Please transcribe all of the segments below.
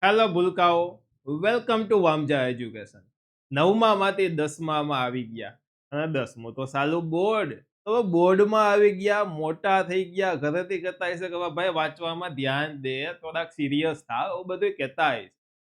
Hello ભૂલકાઓ, welcome to Vamja education. 9માંથી 10માં આવી ગયા અને 10મું તો સાલું બોર્ડ. તો બોર્ડમાં આવી ગયા, મોટા થઈ ગયા, ઘરેથી કહેતા હશે કે ભાઈ વાંચવામાં ધ્યાન દે, થોડાક સિરિયસ થા, એવું બધું કહેતા હશે.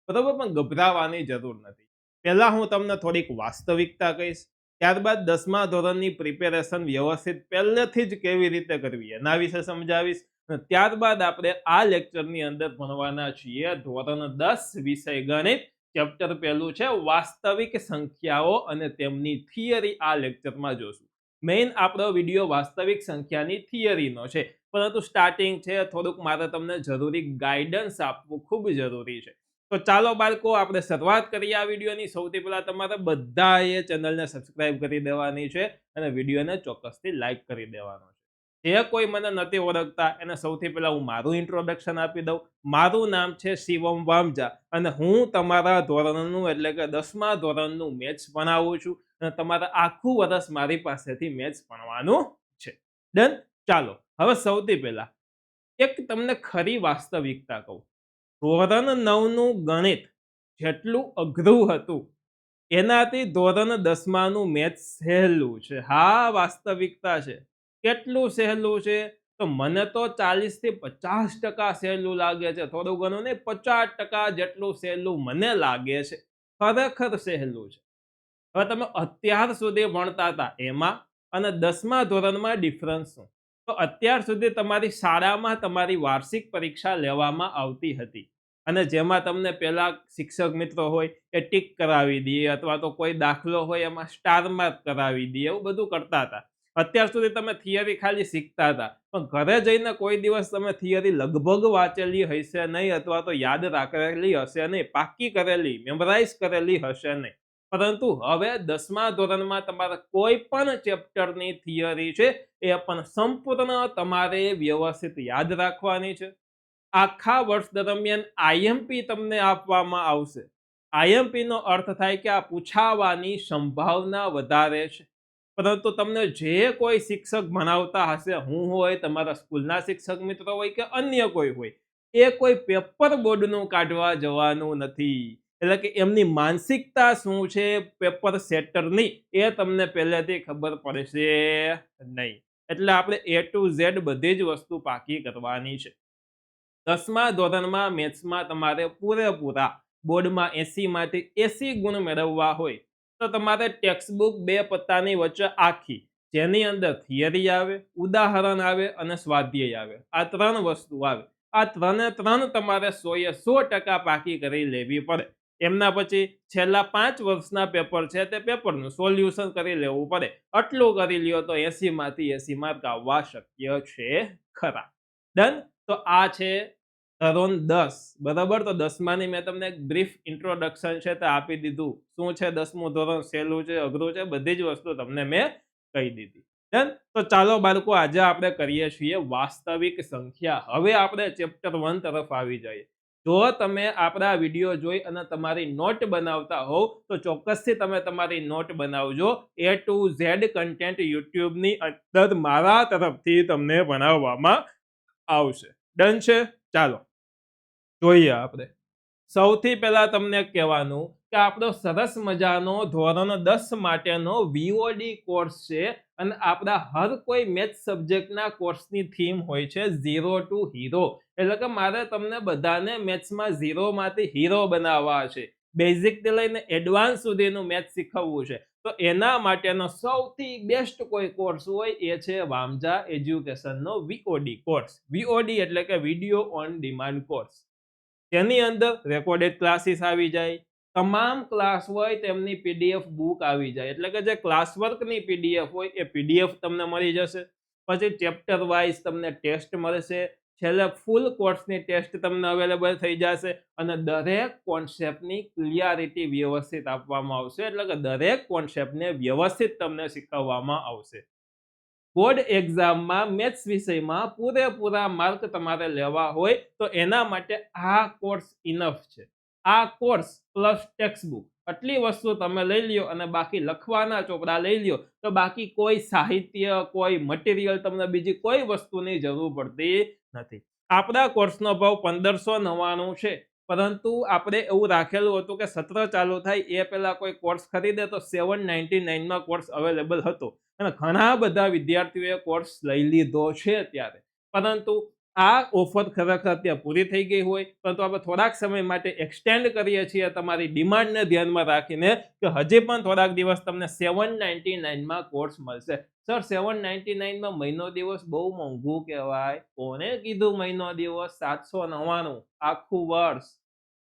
બરોબર, પણ ગભરાવાની જરૂર નથી. પહેલા હું તમને થોડીક વાસ્તવિકતા કહીશ, ત્યારબાદ 10મા ધોરણની પ્રિપેરેશન વ્યવસ્થિત પહેલેથી જ કેવી રીતે કરવી એના વિશે સમજાવીશ. ત્યારબાદ આપણે આ લેક્ચરની અંદર ભણવાના છીએ ધોરણ 10 વિષય ગણિત. ચેપ્ટર પહેલું છે વાસ્તવિક સંખ્યાઓ અને તેમની થિયરી. આ લેક્ચરમાં જોશું. મેઇન આપણો વિડીયો વાસ્તવિક સંખ્યાની થિયરીનો છે, પરંતુ સ્ટાર્ટિંગ છે, થોડુંક મારે તમને જરૂરી ગાઈડન્સ આપવું ખૂબ જરૂરી છે. તો ચાલો બાળકો, આપણે શરૂઆત કરીએ આ વિડીયોની. સૌથી પહેલા તમારે બધાએ ચેનલને સબસ્ક્રાઇબ કરી દેવાની છે અને વિડીયોને ચોક્કસથી લાઈક કરી દેવાનો છે. જે કોઈ મને નથી ઓળખતા એને સૌથી પહેલા હું મારું ઇન્ટ્રોડક્શન આપી દઉં. મારું નામ છે શિવમ વામજા અને હું તમારા ધોરણનું એટલે કે 10મા ધોરણનું મેથ્સ ભણાવું છું અને તમારે આખું વર્ષ મારી પાસેથી મેથ્સ ભણવાનું છે. ડન. ચાલો, હવે સૌથી પહેલા એક તમને ખરી વાસ્તવિકતા કહું. ધોરણ 9નું ગણિત જેટલું અઘરું હતું એનાથી ધોરણ 10માનું મેથ્સ સહેલું છે. હા, વાસ્તવિકતા છે. કેટલું સહેલું છે? તો મને તો 40 થી 50% સહેલું લાગે છે. થોડું ઘણું નહીં, 50% જેટલું સહેલું મને લાગે છે. ખરેખર સહેલું છે. હવે તમે અત્યાર સુધી ભણતા હતા એમાં અને 10મા ધોરણમાં ડિફરન્સ શું? તો અત્યાર સુધી તમારી શાળામાં તમારી વાર્ષિક પરીક્ષા લેવામાં આવતી હતી અને જેમાં તમને પહેલા શિક્ષક મિત્રો હોય એ ટીક કરાવી દે, અથવા તો કોઈ દાખલો હોય એમાં સ્ટાર માર્ક કરાવી દે, એવું બધું કરતા હતા. અત્યાર સુધી તમે થિયરી ખાલી શીખતા હતા, પણ ઘરે જઈને કોઈ દિવસ તમે થિયરી લગભગ વાંચેલી હશે નહીં, અથવા તો યાદ રાખેલી હશે નહીં, પાકી કરેલી, મેમરાઇઝ કરેલી હશે નહીં. પરંતુ હવે 10મા ધોરણમાં તમારે કોઈ પણ ચેપ્ટરની થિયરી છે એ પણ સંપૂર્ણ તમારે વ્યવસ્થિત યાદ રાખવાની છે. આખા વર્ષ દરમિયાન આઈએમપી તમને આપવામાં આવશે. આઈએમપી નો અર્થ થાય કે આ પૂછાવાની સંભાવના વધારે છે. પરંતુ તમને જે કોઈ શિક્ષક ભણાવતા હશે, હું હોય, તમારા સ્કૂલના શિક્ષક મિત્રો હોય કે અન્ય કોઈ હોય, એ કોઈ પેપર બોર્ડનું કાઢવા જવાનું નથી. એટલે કે એમની માનસિકતા શું છે પેપર સેટરની, એ તમને પહેલેથી ખબર પડશે નહીં. એટલે આપણે A to Z બધી જ વસ્તુ પાકી કરવાની છે. 10મા ધોરણમાં મેથ્સમાં તમારે પૂરેપૂરા બોર્ડમાં 80માંથી 80 ગુણ મેળવવા હોય તો તમારે ટેક્સ્ટબુક 2 પત્તાની વચ્ચે આખી, જેની અંદર થિયરી આવે, ઉદાહરણ આવે અને સ્વાધ્યાય આવે, આ 3 વસ્તુ આવે. આ 3 તમારે 100% પાકી કરી લેવી પડે. એમના પછી છેલ્લા 5 વર્ષના પેપર છે તે પેપરનું સોલ્યુશન કરી લેવું પડે. આટલું કરી લ્યો તો 80માંથી 80 માર્ક આવવા શક્ય છે ખરા. ડન. તો આ છે ધોરણ 10. બરાબર. તો 10માની મેં તમને એક બ્રીફ ઇન્ટ્રોડક્શન છે તે આપી દીધું. શું છે 10મું ધોરણ, સહેલું છે, અઘરું છે, બધી જ વસ્તુ તમને મેં કહી દીધી. ડન. તો ચાલો બાળકો, આજે આપણે કરીએ છીએ વાસ્તવિક સંખ્યા. હવે આપણે ચેપ્ટર 1 તરફ આવી જઈએ. જો તમે આપણા વિડીયો જોઈ અને તમારી નોટ બનાવતા હોવ તો ચોક્કસથી તમે તમારી નોટ બનાવજો. A to Z કન્ટેન્ટ યુટ્યુબની અંદર મારા તરફથી તમને ભણાવવામાં આવશે. ડન છે. ચાલો જોઈએ. આપણે સૌથી પહેલા તમને કહેવાનું કે આપણો સરસ મજાનો ધોરણ 10 માટેનો VOD કોર્સ છે અને આપણા હર કોઈ મેથ્સ સબ્જેક્ટના કોર્સની થીમ હોય છે ઝીરો ટુ હીરો. એટલે કે મારે તમને બધાને મેથ્સમાં ઝીરોમાંથી હીરો બનાવવા છે. બેઝિકથી લઈને એડવાન્સ સુધીનું મેથ્સ શીખવવું છે. તો એના માટેનો સૌથી બેસ્ટ કોઈ કોર્સ હોય એ છે વામજા એજ્યુકેશનનો VOD કોર્સ. VOD એટલે કે વિડીયો ઓન ડિમાન્ડ કોર્સ. તેની અંદર રેકોર્ડેડ ક્લાસીસ આવી જાય, તમામ ક્લાસ હોય તેમની PDF બુક આવી જાય. એટલે કે જે ક્લાસ વર્કની PDF હોય એ PDF તમને મળી જશે. પછી ચેપ્ટર વાઇઝ તમને ટેસ્ટ મળશે. છેલ્લે ફૂલ કોર્સની ટેસ્ટ તમને અવેલેબલ થઈ જશે અને દરેક કોન્સેપ્ટની ક્લિયરિટી વ્યવસ્થિત આપવામાં આવશે. એટલે કે દરેક કોન્સેપ્ટને વ્યવસ્થિત તમને શીખવવામાં આવશે. બોર્ડ એક્ઝામમાં મેથ્સ વિષયમાં પૂરેપૂરા માર્ક તમારે લેવા હોય તો એના માટે આ કોર્સ ઇનફ છે. આ કોર્સ પ્લસ ટેક્સ્ટબુક, આટલી વસ્તુ તમે લઈ લ્યો અને બાકી લખવાના ચોપડા લઈ લ્યો તો બાકી કોઈ સાહિત્ય, કોઈ મટીરિયલ, તમને બીજી કોઈ વસ્તુની જરૂર પડતી નથી. આપણા કોર્સનો ભાવ 1599 છે. પરંતુ આપણે એવું રાખેલું હતું કે સત્ર ચાલુ થાય એ પહેલા કોઈ કોર્સ ખરીદે તો 799 માં કોર્સ અવેલેબલ હતો અને ઘણા બધા વિદ્યાર્થીઓએ કોર્સ લઈ લીધો છે ત્યારે. પરંતુ આ ઓફર ખરેખર અત્યારે પૂરી થઈ ગઈ હોય, પરંતુ આપણે થોડાક સમય માટે એક્સટેન્ડ કરીએ છીએ તમારી ડિમાન્ડને ધ્યાનમાં રાખીને કે હજી પણ થોડાક દિવસ તમને 799 માં કોર્સ મળશે. સર 799 માં મહિનો દિવસ બહુ મોંઘું કહેવાય. કોને કીધું મહિનો દિવસ? 799 આખું વર્ષ,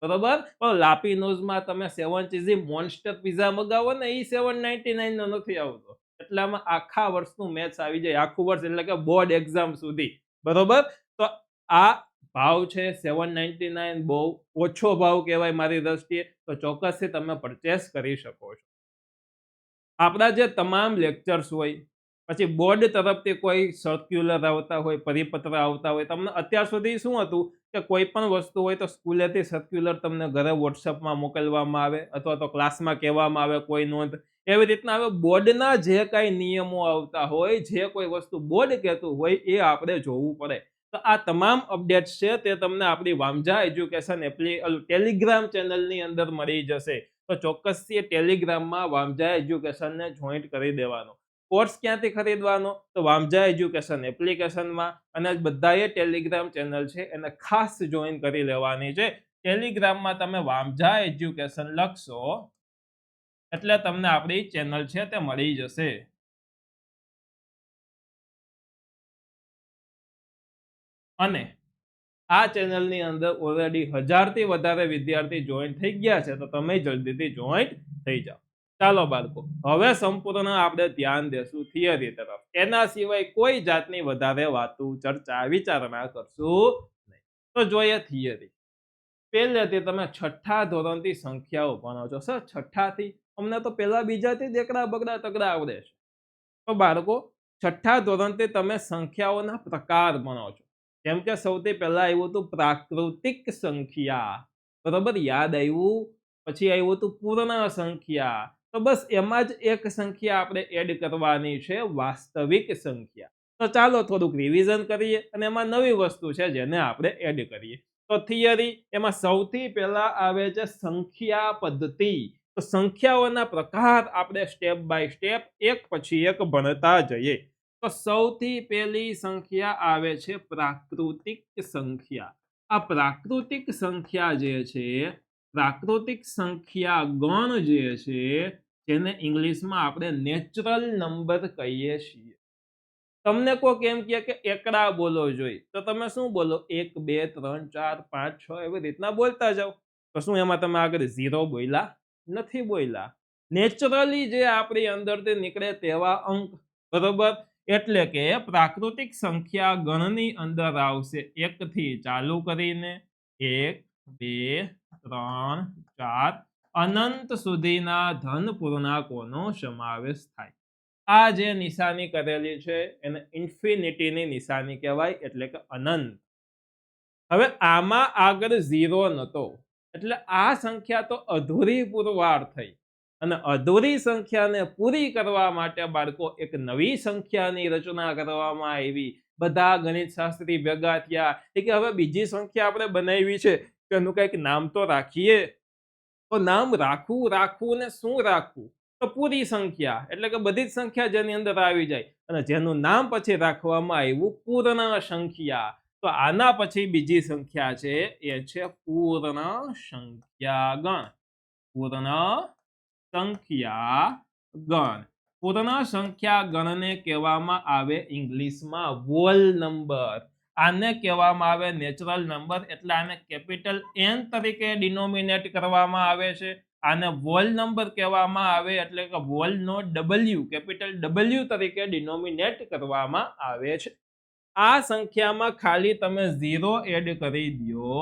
બરોબર? પણ લાપીનોઝમાં તમે 7 ચીઝી મોન્સ્ટર પિઝા મગાવો ને એ 799 નો નથી આવતો. એટલામાં આખા વર્ષનું મેથ્સ આવી જાય. આખું વર્ષ એટલે કે બોર્ડ એક્ઝામ સુધી, બરોબર? તો આ ભાવ છે 799, બહુ ઓછો ભાવ કહેવાય મારી દ્રષ્ટિએ. તો ચોક્કસથી તમે પરચેસ કરી શકો છો. આપણા જે તમામ લેક્ચર્સ હોય, પછી બોર્ડ તરફથી કોઈ સર્ક્યુલર આવતા હોય, પરિપત્ર આવતા હોય, તમને અત્યાર સુધી શું હતું કે કોઈ પણ વસ્તુ હોય તો સ્કૂલેથી સર્ક્યુલર તમને ઘરે વોટ્સઅપમાં મોકલવામાં આવે અથવા તો ક્લાસમાં કહેવામાં આવે કોઈ નોંધ. એવી રીતના હવે બોર્ડના જે કાંઈ નિયમો આવતા હોય, જે કોઈ વસ્તુ બોર્ડ કહેતું હોય એ આપણે જોવું પડે. તો આ તમામ અપડેટ્સ છે તે તમને આપણી વામજા એજ્યુકેશન ટેલિગ્રામ ચેનલની અંદર મળી જશે. તો ચોક્કસથી ટેલિગ્રામમાં વામજા એજ્યુકેશનને જોઈન્ટ કરી દેવાનો. કોર્સ ક્યાંથી ખરીદવાનો? તો વામજા એજ્યુકેશન એપ્લિકેશનમાં, અને બધાએ ટેલિગ્રામ ચેનલ છે એને ખાસ જોઈન કરી લેવાની છે. ટેલિગ્રામમાં તમે વામજા એજ્યુકેશન લખશો એટલે તમને આપણી ચેનલ છે તે મળી જશે. અને આ ચેનલની અંદર ઓલરેડી 1000 થી વધારે વિદ્યાર્થી જોઈન થઈ ગયા છે, તો તમે જલ્દીથી જોઈન થઈ જાઓ. ચાલો બાળકો, હવે સંપૂર્ણ આપણે ધ્યાન દેશું થિયરી તરફ. એના સિવાય કોઈ જાતની વધારે વાતો, ચર્ચા, વિચારણા કરશું નહીં. તો જોઈએ થિયરી. પહેલેથી તમે છઠ્ઠા ધોરણથી સંખ્યાઓ ભણો છો. સર છઠ્ઠાથી? અમને તો પહેલા બીજાથી દેકડા બગડા તગડા આવડે છે. તો બાળકો, છઠ્ઠા ધોરણથી તમે સંખ્યાઓના પ્રકાર ભણો છો. કેમ કે સૌથી પહેલા આવ્યું હતું પ્રાકૃતિક સંખ્યા, બરોબર? યાદ આવ્યું? પછી આવ્યું હતું પૂર્ણ સંખ્યા. તો બસ એમાં જ એક સંખ્યા આપણે એડ કરવાની છે, વાસ્તવિક સંખ્યા. તો ચાલો થોડુંક રિવિઝન કરીએ અને એમાં નવી વસ્તુ છે જેને આપણે એડ કરીએ. તો થિયરી એમાં સૌથી પહેલા આવે છે સંખ્યા પદ્ધતિ. તો સંખ્યાઓના પ્રકાર આપણે સ્ટેપ બાય સ્ટેપ એક પછી એક ભણતા જઈએ. તો સૌથી પહેલી સંખ્યા આવે છે પ્રાકૃતિક સંખ્યા. આ પ્રાકૃતિક સંખ્યા જે છે, પ્રાકૃતિક સંખ્યા ગણ જે છે, જેને ઇંગ્લિશમાં આપણે નેચરલ નંબર કહીએ છીએ. તમને કોક એમ કહે કે એકડા બોલો જોઈએ, તો તમે શું બોલો? 1 2 3 4 5 6 એવી રીતના બોલતા જાઓ. તો શું એમાં તમે આગળ 0 બોલ્યા? નથી બોલ્યા. નેચરલી જે આપણી અંદરથી નીકળે તેવા અંક, બરોબર? એટલે કે પ્રાકૃતિક સંખ્યા ગણની અંદર આવશે 1 થી ચાલુ કરીને 1 2 3 4 અનંત સુધીના ધન પૂર્ણાંકોનો સમાવેશ થાય. આ જે નિશાની કરેલી છે એને ઇન્ફિનિટીની નિશાની કહેવાય, એટલે કે અનંત. હવે આમાં આગળ 0 નતો, એટલે આ સંખ્યા તો અધૂરી પુરવાર થઈ. અને અધૂરી સંખ્યાને પૂરી કરવા માટે બાળકો એક નવી સંખ્યાની રચના કરવામાં આવી. બધા ગણિત શાસ્ત્રી ભેગા થયા કે હવે બીજી સંખ્યા આપણે બનાવી છે, એનું કંઈક નામ તો રાખીએ. તો નામ રાખવું ને શું રાખવું? તો પૂરી સંખ્યા, એટલે કે બધી જ સંખ્યા જેની અંદર આવી જાય, અને જેનું નામ પછી રાખવામાં આવ્યું પૂર્ણ સંખ્યા. તો આના પછી બીજી સંખ્યા છે એ છે પૂર્ણ સંખ્યા ગણ. પૂર્ણ સંખ્યા ગણ. પૂર્ણ સંખ્યા ગણને કહેવામાં આવે ઇંગ્લિશમાં વોલ નંબર. આને કહેવામાં આવે નેચરલ નંબર, એટલે આને કેપિટલ N તરીકે ડિનોમિનેટ કરવામાં આવે છે. આને વોલ નંબર કહેવામાં આવે, એટલે કે વોલનો W, કેપિટલ W તરીકે ડિનોમિનેટ કરવામાં આવે છે. આ સંખ્યામાં ખાલી તમે 0 એડ કરી દો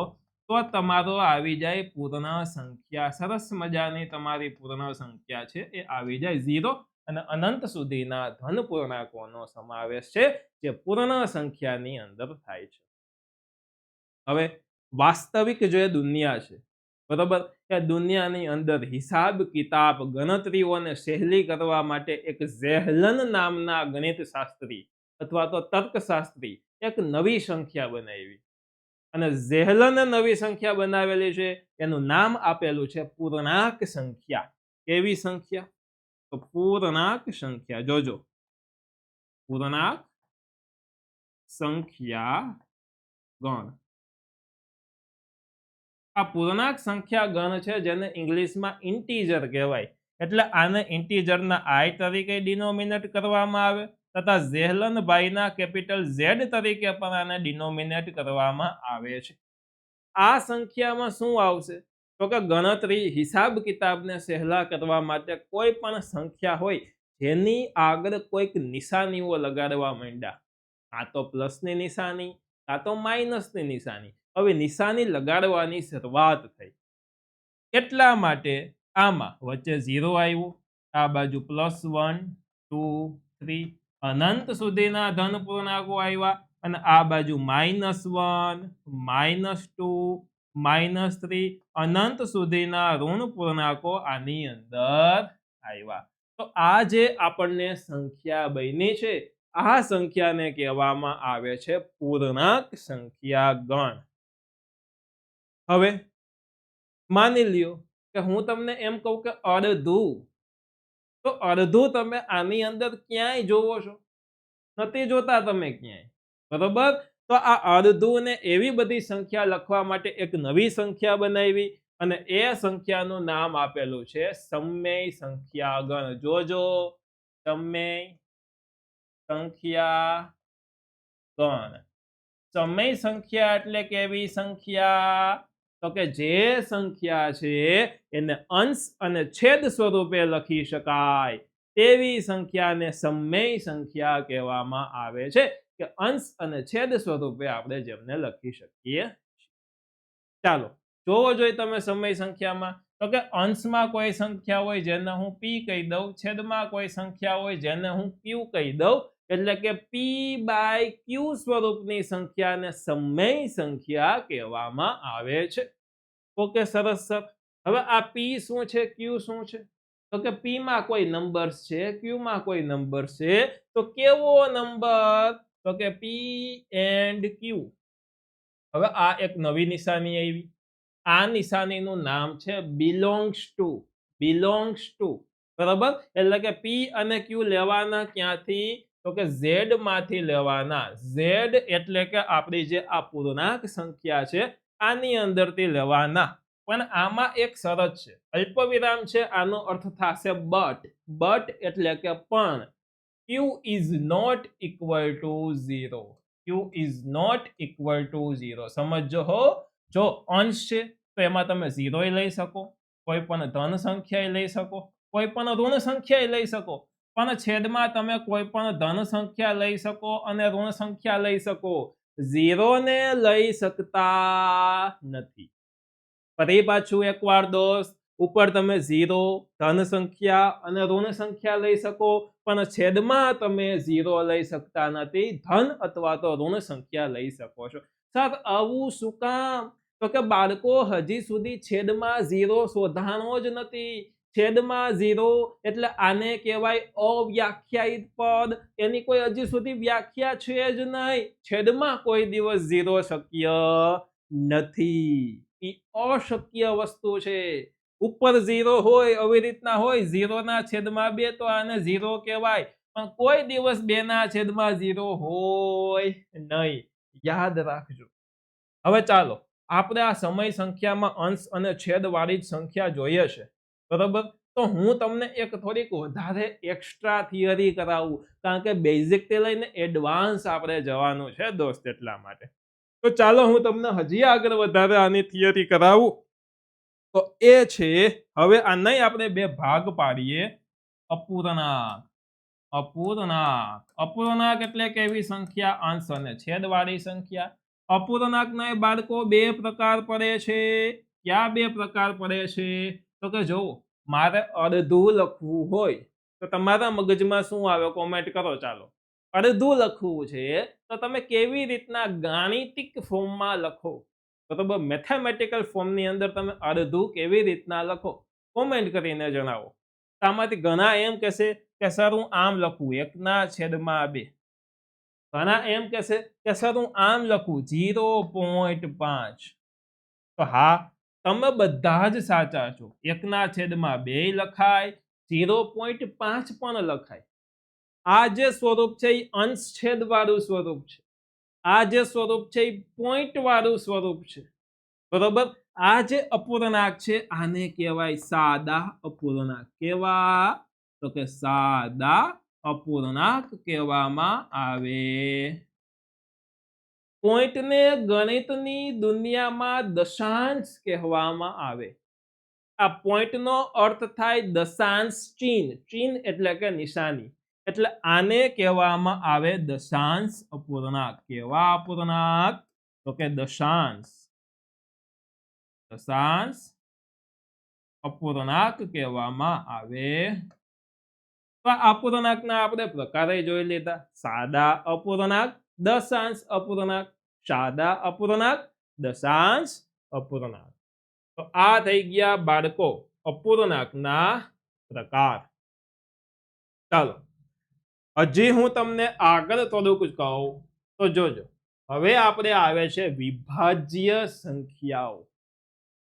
તો તમારો આવી જાય પૂર્ણ સંખ્યા. સરસ મજાની તમારી પૂર્ણ સંખ્યા છે એ આવી જાય 0, અને અનંત સુધીના ધન પૂર્ણાંકોનો સમાવેશ છે જે પૂર્ણ સંખ્યાની અંદર થાય છે. હવે વાસ્તવિક જે દુનિયા છે, બરોબર, એ દુનિયાની અંદર હિસાબ કિતાબ ગણતરીઓને સહેલી કરવા માટે એક ઝેહલન નામના ગણિત શાસ્ત્રી અથવા તો તર્કશાસ્ત્રી એક નવી સંખ્યા બનાવી. અને ઝેહલને નવી સંખ્યા બનાવેલી છે, એનું નામ આપેલું છે પૂર્ણાંક સંખ્યા. કેવી સંખ્યા? તો પૂર્ણાંક સંખ્યા. જોજો, પૂર્ણાંક સંખ્યા ગણ. આ પૂર્ણાંક સંખ્યા ગણ છે, જેને ઇંગ્લિશમાં ઇન્ટીજર કહેવાય. એટલે આને ઇન્ટીજરના આઈ તરીકે ડિનોમિનેટ કરવામાં આવે, તથા ઝેહલનભાઈના કેપિટલ ઝેડ તરીકે પણ આને ડિનોમિનેટ કરવામાં આવે છે. આ સંખ્યામાં શું આવશે? તો કે ગણતરી, હિસાબ કિતાબને સહેલા કરવા માટે કોઈ પણ સંખ્યા હોય જેની આગળ કોઈક નિશાનીઓ લગાડવા માંડ્યા, કાં તો પ્લસની નિશાની, કાં તો માઇનસની નિશાની. હવે નિશાની લગાડવાની શરૂઆત થઈ, એટલા માટે આમાં વચ્ચે 0 આવ્યું, આ બાજુ +1 2 3 અનંત સુધીના ધન પૂર્ણાંકો આવ્યા, અને આ બાજુ -1 -2 -3 અનંત સુધીના ઋણ પૂર્ણાંકો આની અંદર આવ્યા. તો આ જે આપણને સંખ્યા બની છે, આ સંખ્યાને કહેવામાં આવે છે પૂર્ણાંક સંખ્યા ગણ. હવે માની લ્યો કે હું તમને એમ કહું કે અડધું, તો અડધું તમે આની અંદર ક્યાંય જોવો છો? નથી જોતા તમે ક્યાંય, બરોબર? તો આ અડધું ને એવી બધી સંખ્યા લખવા માટે એક નવી સંખ્યા બનાવી, અને એ સંખ્યાનું નામ આપેલું છે સમમેય સંખ્યા ગણ. જોજો, સમમેય સંખ્યા ગણ. સમય સંખ્યા એટલે કેવી સંખ્યા? તો કે જે સંખ્યા છે એને અંશ અને છેદ સ્વરૂપે લખી શકાય તેવી સંખ્યાને સમમેય સંખ્યા કહેવામાં આવે છે, કે અંશ અને છેદ સ્વરૂપે આપણે જેમને લખી શકીએ. ચાલો જોવો જોઈએ તમે સમય સંખ્યામાં, તો કે અંશમાં કોઈ સંખ્યા હોય જેને હું p કહી દઉં, છેદમાં કોઈ સંખ્યા હોય જેને હું q કહી દઉં, એટલે કે p/q સ્વરૂપની સંખ્યાને સમમેય સંખ્યા કહેવામાં આવે છે. ઓકે, સરસ સર. હવે આ p શું છે, q શું છે? તો કે p માં કોઈ નંબર્સ છે, q માં કોઈ નંબર છે. તો કેવો નંબર? તો કે p and q. હવે આ એક નવી નિશાની આવી, આ નિશાનીનું નામ છે belongs to. belongs to, બરાબર? એટલે કે p અને q લેવાના ક્યાંથી? તો કે z માંથી લેવાના. z એટલે કે આપણી જે આ પૂર્ણાંક સંખ્યા છે આની અંદરથી લેવાના. પણ આમાં એક શરત છે, અલ્પવિરામ છે, આનો અર્થ થશે બટ. બટ એટલે કે પણ q is not equal to 0. q is not equal to 0. સમજો હો. જો અંશ છે તો એમાં તમે 0 લઈ શકો, કોઈ પણ ધન સંખ્યા લઈ શકો, કોઈ પણ ઋણ સંખ્યા લઈ શકો, પણ છેદમાં તમે કોઈ પણ ધન સંખ્યા લઈ શકો અને ઋણ સંખ્યા લઈ શકો, 0 ને લઈ શકતા નથી. ફરી પાછું એકવાર દોસ્ત, ઉપર તમે 0 ધન સંખ્યા અને ઋણ સંખ્યા લઈ શકો, પણ છેદમાં તમે 0 લઈ શકતા નથી, ધન અથવા તો ઋણ સંખ્યા લઈ શકો છો. સર આવું શું કામ? તો કે બાળકો હજી સુધી છેદમાં 0 શોધાણો જ નથી. છેદમાં 0 એટલે આને કહેવાય અવ્યાખ્યાયિત પદ. એની કોઈ હજી સુધી વ્યાખ્યા છે જ નહીં. છેદમાં કોઈ દિવસ 0 શક્ય નથી. એ અશક્ય વસ્તુ છે. ઉપર 0 હોય, આવી રીતના હોય, 0 ના છેદમાં 2, તો આને 0 કહેવાય, પણ કોઈ દિવસ 2 ના છેદમાં 0 હોય નહીં. યાદ રાખજો. હવે ચાલો આપણે આ સમય સંખ્યામાં અંશ અને છેદ વાળી જ સંખ્યા જોઈએ છે, બરોબર? તો હું તમને એક થોડીક વધારે એક્સ્ટ્રા થિયરી કરાવું, કારણ કે બેઝિક થી લઈને એડવાન્સ આપણે જવાનું છે દોસ્ત, એટલા માટે. તો ચાલો હું તમને હજી આગળ વધારે આની થિયરી કરાવું. તો એ છે, હવે આનાય આપણે બે ભાગ પાડીએ. અપૂર્ણાંક. અપૂર્ણાંક. અપૂર્ણાંક એટલે કેવી સંખ્યા? અંશ અને છેદ વાળી સંખ્યા. અપૂર્ણાંકના બાળકો બે પ્રકાર પડે છે. ક્યાં બે પ્રકાર પડે છે? તો કે જો મારે અડધું લખવું હોય તો તમારા મગજમાં શું આવે? કોમેન્ટ કરો. ચાલો, અડધું લખવું છે તો તમે કેવી રીતના ગાણિતિક ફોર્મમાં લખો, બરોબર? મેથેમેટિકલ ફોર્મની અંદર તમે અડધું કેવી રીતના લખો? કોમેન્ટ કરીને જણાવો. આમાંથી ઘણા એમ કહેશે કે સર હું આમ લખું, 1/2. ઘણા એમ કહેશે કે સર હું આમ લખું 0.5, તો હા, તમે બધા જ સાચા છો. 1/2 લખાય, 0.5 પણ લખાય. આ જે સ્વરૂપ છે એ અંશ છેદ વાળું સ્વરૂપ છે. આ જે સ્વરૂપ છે એ પોઈન્ટ વાળું સ્વરૂપ છે. બરોબર. આ જે અપૂર્ણાંક છે આને કહેવાય સાદા અપૂર્ણાંક. કેવા? તો કે સાદા અપૂર્ણાંક કહેવામાં આવે. પોઈન્ટને ગણિતની દુનિયામાં દશાંશ કહેવામાં આવે. આ પોઈન્ટનો અર્થ થાય દશાંશ ચિહ્ન. ચિહ્ન એટલે કે નિશાની. એટલે આને કહેવામાં આવે દશાંશ અપૂર્ણાંક. કેવા અપૂર્ણાંક? તો કે દશાંશ. દશાંશ અપૂર્ણાંક કહેવામાં આવે. તો આ અપૂર્ણાંકના આપણે પ્રકારે જોઈ લીધા. સાદા અપૂર્ણાંક, દશાંશ અપૂર્ણાંક. સાદા અપૂર્ણાંક, દશાંશ અપૂર્ણાંક. તો આ થઈ ગયા બાળકો અપૂર્ણાંકના પ્રકાર. ચાલો હજી હું તમને આગળ થોડુંક કહું તો જોજો. હવે આપણે આવે છે વિભાજ્ય સંખ્યાઓ.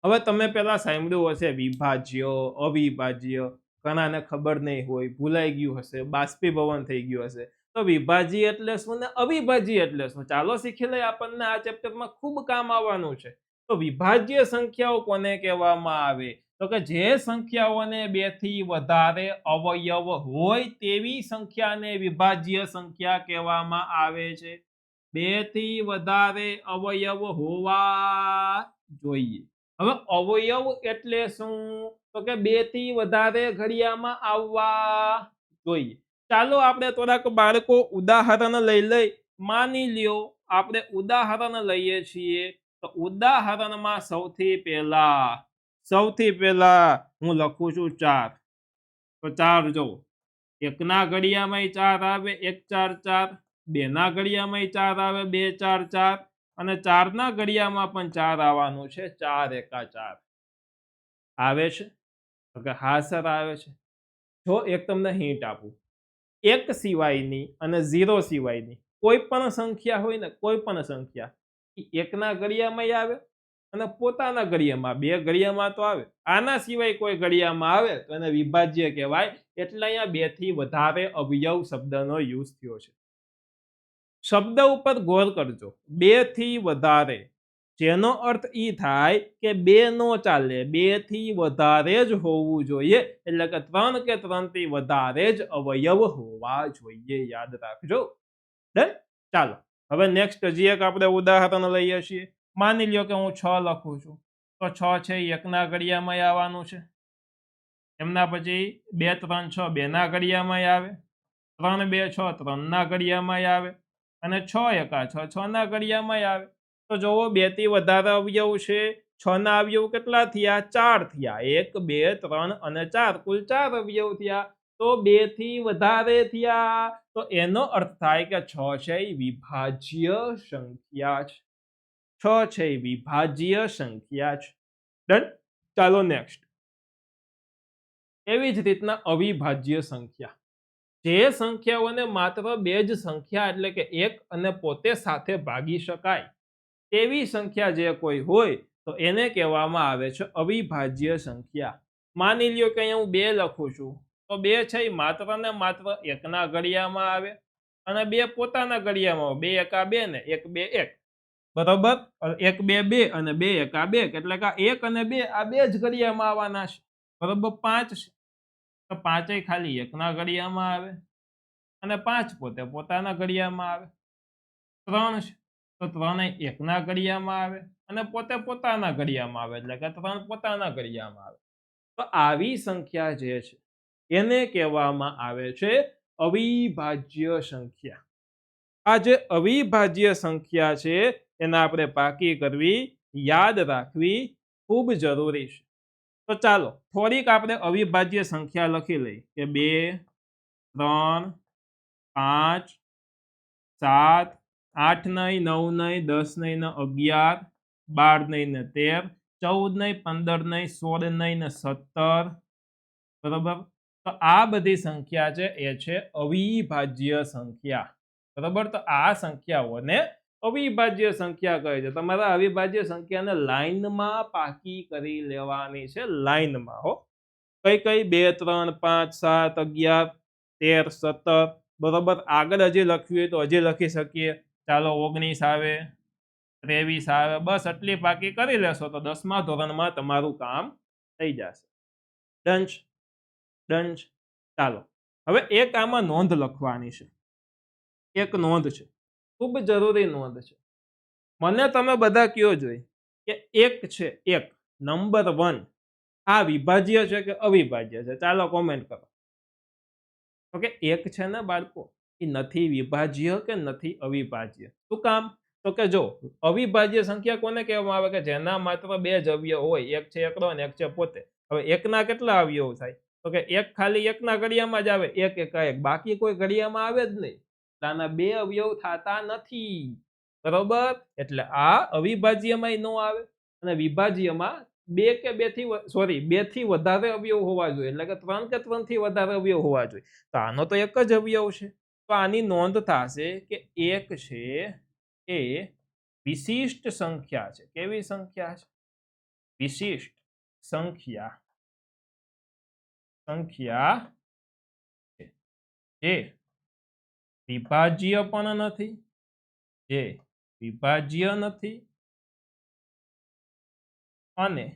હવે તમે પેલા સાંભળ્યું હશે વિભાજ્ય, અવિભાજ્ય. ઘણાને ખબર નહીં હોય, ભૂલાઈ ગયું હશે, બાષ્પીભવન થઈ ગયું હશે. તો વિભાજ્ય એટલે શું ને અવિભાજ્ય એટલે શું? ચાલો શીખી લઈએ. આપણને આ ચેપ્ટરમાં ખૂબ કામ આવવાનું છે. તો વિભાજ્ય સંખ્યાઓ કોને કહેવામાં આવે? તો કે જે સંખ્યાઓને 2 થી વધારે અવયવ હોય તેવી સંખ્યાને વિભાજ્ય સંખ્યા કહેવામાં આવે છે. 2 થી વધારે અવયવ હોવા જોઈએ. હવે અવયવ એટલે શું? તો કે 2 થી વધારે ઘડિયામાં આવવા જોઈએ. ચાલો આપણે થોડાક બાળકો ઉદાહરણ લઈ. માની લ્યો આપણે ઉદાહરણ લઈએ છીએ. તો ઉદાહરણમાં સૌથી પહેલા હું લખું છું 4. તો 4 જો 1 ના ઘડિયામાં 4 આવે, 1 4 4. 2 ના ઘડિયામાં 4 આવે, 2 4 4. અને 4 ના ઘડિયામાં પણ 4 આવવાનું છે. 4 એકા 4 આવે છે. તો કે હા સર આવે છે. જો એક તમને હિન્ટ આપું, 1 સિવાયની અને 0 સિવાયની કોઈ પણ સંખ્યા હોય ને, કોઈ પણ સંખ્યા, 1 ના ઘડિયામાં આવે અને પોતાના ઘડિયામાં, 2 ઘડિયામાં તો આવે. આના સિવાય કોઈ ઘડિયામાં આવે તો એને વિભાજ્ય કહેવાય. એટલે અહીંયા 2 થી વધારે અવયવ શબ્દનો યુઝ થયો છે. શબ્દ ઉપર ગૌર કરજો. 2 થી વધારે, જેનો અર્થ ઈ થાય કે 2 નો ચાલે, 2 થી વધારે જ હોવું જોઈએ. એટલે કે 3 કે 3 થી વધારે જ અવયવ હોવા જોઈએ. યાદ રાખજો. ડન. ચાલો હવે નેક્સ્ટ હજી એક આપણે ઉદાહરણ લઈએ છીએ. માની લ્યો કે હું 6 લખું છું. તો 6 છે 1 ના ઘડિયામાં આવવાનું છે. એમના પછી 2 3 6 2 ના ઘડિયામાં આવે, 3 2 6 3 ના ઘડિયામાં આવે, અને 6 એકા 6 6 ના ઘડિયામાં આવે. તો જોવો 2 થી વધારે અવયવ છે. 6 ના અવયવ કેટલા થયા? 4 થયા. 1 2 3 અને 4 કુલ 4 અવયવ થયા. તો 2 થી વધારે થયા. તો એનો અર્થ થાય કે 6 છે એ વિભાજ્ય સંખ્યા છે. 6 છે એ વિભાજ્ય સંખ્યા છે. ડન. ચાલો નેક્સ્ટ. એવી જ રીતના અવિભાજ્ય સંખ્યા. જે સંખ્યાઓને માત્ર 2 જ સંખ્યા એટલે કે 1 અને પોતે સાથે ભાગી શકાય તેવી સંખ્યા જે કોઈ હોય તો એને કહેવામાં આવે છે અવિભાજ્ય સંખ્યા. માની લ્યો કે અહીંયા હું 2 લખું છું. તો 2 છે એ માત્ર ને માત્ર 1 ના ઘડિયામાં આવે અને 2 પોતાના ઘડિયામાં આવે. 2 એકા 2 ને 1 2 1. બરોબર. 1 2 2 અને 2 એકા 2 એટલે કે 1 અને 2 આ 2 જ ઘડિયામાં આવવાના છે. બરોબર. 5 છે. તો 5 ખાલી 1 ના ઘડિયામાં આવે અને 5 પોતે પોતાના ઘડિયામાં આવે. 3 છે તો 3 1 ના ઘડિયામાં આવે અને પોતે પોતાના ઘડિયામાં આવે. એટલે કે 3 પોતાના ઘડિયામાં આવે. તો આવી સંખ્યા જે છે એને કહેવામાં આવે છે અવિભાજ્ય સંખ્યા. આ જે અવિભાજ્ય સંખ્યા છે એને આપણે પાકી કરવી, યાદ રાખવી ખૂબ જરૂરી છે. તો ચાલો થોડીક આપણે અવિભાજ્ય સંખ્યા લખી લઈએ કે 2 3 5 7 8 નહીં, 9 નહીં, 10 નહીં ને 11, 12 નહીં ને 13, 14 નહીં, 15 નહીં, 16 નહીં ને 17. બરોબર. તો આ બધી સંખ્યા છે એ છે અવિભાજ્ય સંખ્યા. બરાબર. તો આ સંખ્યાઓને અવિભાજ્ય સંખ્યા કહે છે. તમારા અવિભાજ્ય સંખ્યાને લાઈનમાં પાકી કરી લેવાની છે, લાઈનમાં હો. કઈ કઈ? 2 3 5 7 11 13 17. બરોબર. આગળ હજી લખ્યું હોય તો હજી લખી શકીએ. ચાલો 19 આવે, 23 આવે. બસ આટલી પાકી કરી લેશો તો 10મા ધોરણમાં તમારું કામ થઈ જશે. ડન છે? ડન છે. ચાલો હવે એક આમાં નોંધ લખવાની છે. એક નોંધ છે, ખૂબ જરૂરી નોંધ છે. મને તમે બધા કયો જોઈ કે એક છે, એક નંબર 1 આ વિભાજ્ય છે કે અવિભાજ્ય છે? ચાલો કોમેન્ટ કરો. તો કે એક છે ને બાળકો, એ નથી વિભાજ્ય કે નથી અવિભાજ્ય. શું કામ? તો કે જો અવિભાજ્ય સંખ્યા કોને કહેવામાં આવે? કે જેના માત્ર 2 જ અવયવ હોય, એક છે એકડો અને એક છે પોતે. હવે એકના કેટલા અવયવ થાય? તો કે એક ખાલી એકના ઘડિયામાં જ આવે, એક એકાએક, બાકી કોઈ ઘડિયામાં આવે જ નહીં. આના 2 અવયવ થતા નથી. બરોબર. એટલે આ અવિભાજ્યમાં ન આવે અને વિભાજ્યમાં 2 કે 2 થી વધારે અવયવ હોવા જોઈએ. એટલે કે 3 કે 3 થી વધારે અવયવ હોવા જોઈએ. તો આનો તો એક જ અવયવ છે. તો આની નોંધ થશે કે એક છે એ વિશિષ્ટ સંખ્યા છે. કેવી સંખ્યા છે? વિશિષ્ટ સંખ્યા છે જે વિભાજ્ય પણ નથી, જે વિભાજ્ય નથી અને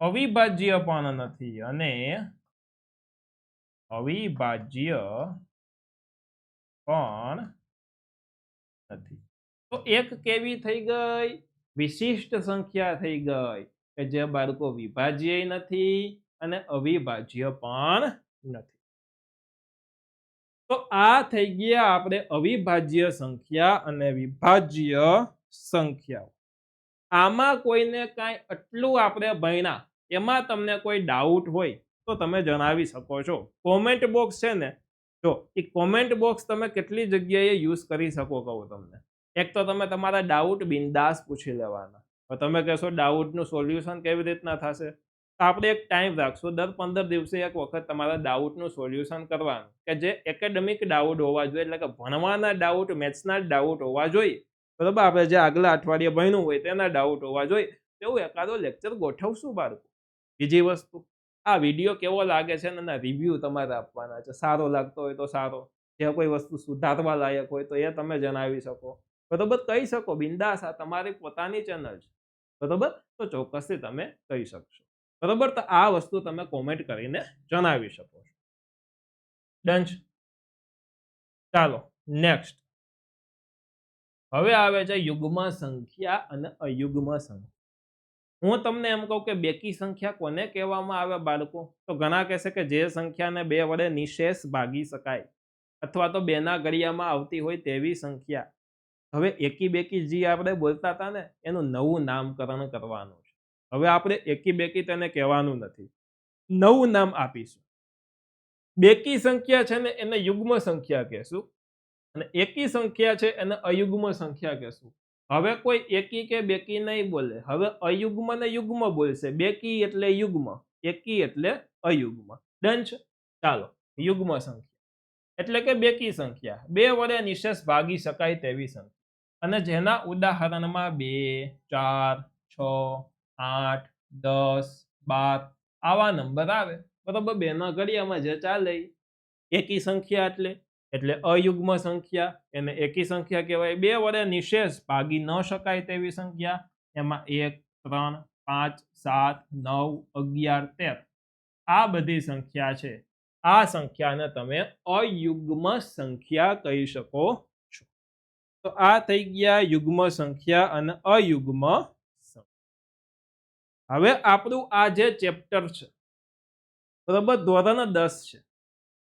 અવિભાજ્ય પણ નથી, અને અવિભાજ્ય પણ નથી. તો એક કેવી થઈ ગઈ? વિશિષ્ટ સંખ્યા થઈ ગઈ કે જે બાળકો વિભાજ્ય નથી અને અવિભાજ્ય પણ નથી. તો આ થઈ ગયા આપણે અવિભાજ્ય સંખ્યા અને વિભાજ્ય સંખ્યાઓ. આમાં કોઈને કાંઈ આટલું આપણે ભણ્યા એમાં તમને કોઈ ડાઉટ હોય તો તમે જણાવી શકો છો. કોમેન્ટ બોક્સ છે ને, જો એ કોમેન્ટ બોક્સ તમે કેટલી જગ્યાએ યુઝ કરી શકો કહું તમને. એક તો તમે તમારા ડાઉટ બિંદાસ પૂછી લેવાના. તો તમે કહેશો ડાઉટનું સોલ્યુશન કેવી રીતના થશે? તો આપણે એક ટાઈમ રાખશું, દર 15 દિવસે એક વખત તમારા ડાઉટનું સોલ્યુશન કરવાનું, કે જે એકેડેમિક ડાઉટ હોવા જોઈએ, એટલે કે ભણવાના ડાઉટ, મેથ્સના ડાઉટ હોવા જોઈએ. બરોબર. આપણે જે આગલા અઠવાડિયે ભણ્યું હોય તેના ડાઉટ હોવા જોઈએ. એવું એકાદો લેક્ચર ગોઠવશું બાળકો. બીજી વસ્તુ, આ વિડીયો કેવો લાગે છે ને રિવ્યુ તમારે આપવાના છે. સારો લાગતો હોય તો સારો, જે કોઈ વસ્તુ સુધારવા લાયક હોય તો એ તમે જણાવી શકો. બરોબર. કહી શકો બિંદાસ, આ તમારી પોતાની ચેનલ છે. બરોબર. તો ચોક્કસથી તમે કહી શકશો. બરોબર. તો આ વસ્તુ તમે કોમેન્ટ કરીને જણાવી શકો છો. ડન છે? ચાલો નેક્સ્ટ. હવે આવે છે યુગ્મ સંખ્યા અને અયુગ્મ સંખ્યા. હું તમને એમ કહું કે બેકી સંખ્યા કોને કહેવામાં આવે બાળકો? તો ઘણા કહેશે કે જે સંખ્યાને 2 વડે નિશેષ ભાગી શકાય અથવા તો 2ના ઘડિયામાં આવતી હોય તેવી સંખ્યા. હવે એકી બેકી જે આપણે બોલતા હતા ને, એનું નવું નામકરણ કરવાનું છે. હવે આપણે એકી બેકી તેને કહેવાનું નથી, નવું નામ આપીશું. બેકી સંખ્યા છે ને એને યુગ્મ સંખ્યા કહેશું અને એકી સંખ્યા છે એને અયુગ્મ સંખ્યા કહેશું. હવે કોઈ એકી કે બેકી નહીં બોલે, હવે અયુગ્મ ને યુગ્મ બોલશે. બેકી એટલે યુગ્મ, એકી એટલે અયુગ્મ. ડન છે? ચાલો, યુગ્મ સંખ્યા એટલે કે બેકી સંખ્યા, 2 વડે નિશેષ ભાગી શકાય તેવી સંખ્યા. અને જેના ઉદાહરણમાં 2 4 6 8 10 12 આવા નંબર આવે. બરોબર. 2ના ઘડિયામાં જે ચાલે એકી સંખ્યા એટલે અયુગ્મ સંખ્યા, એને એકી સંખ્યા કહેવાય. 2 વડે નિશેષ ભાગી ન શકાય તેવી સંખ્યા, એમાં 1 3 5 7 9 11 13 આ બધી સંખ્યા છે. આ સંખ્યાને તમે અયુગ્મ સંખ્યા કહી શકો છો. તો આ થઈ ગયા યુગ્મ સંખ્યા અને અયુગ્મ સંખ્યા. હવે આપણું આ જે ચેપ્ટર છે, બરોબર, ધોરણ 10 છે.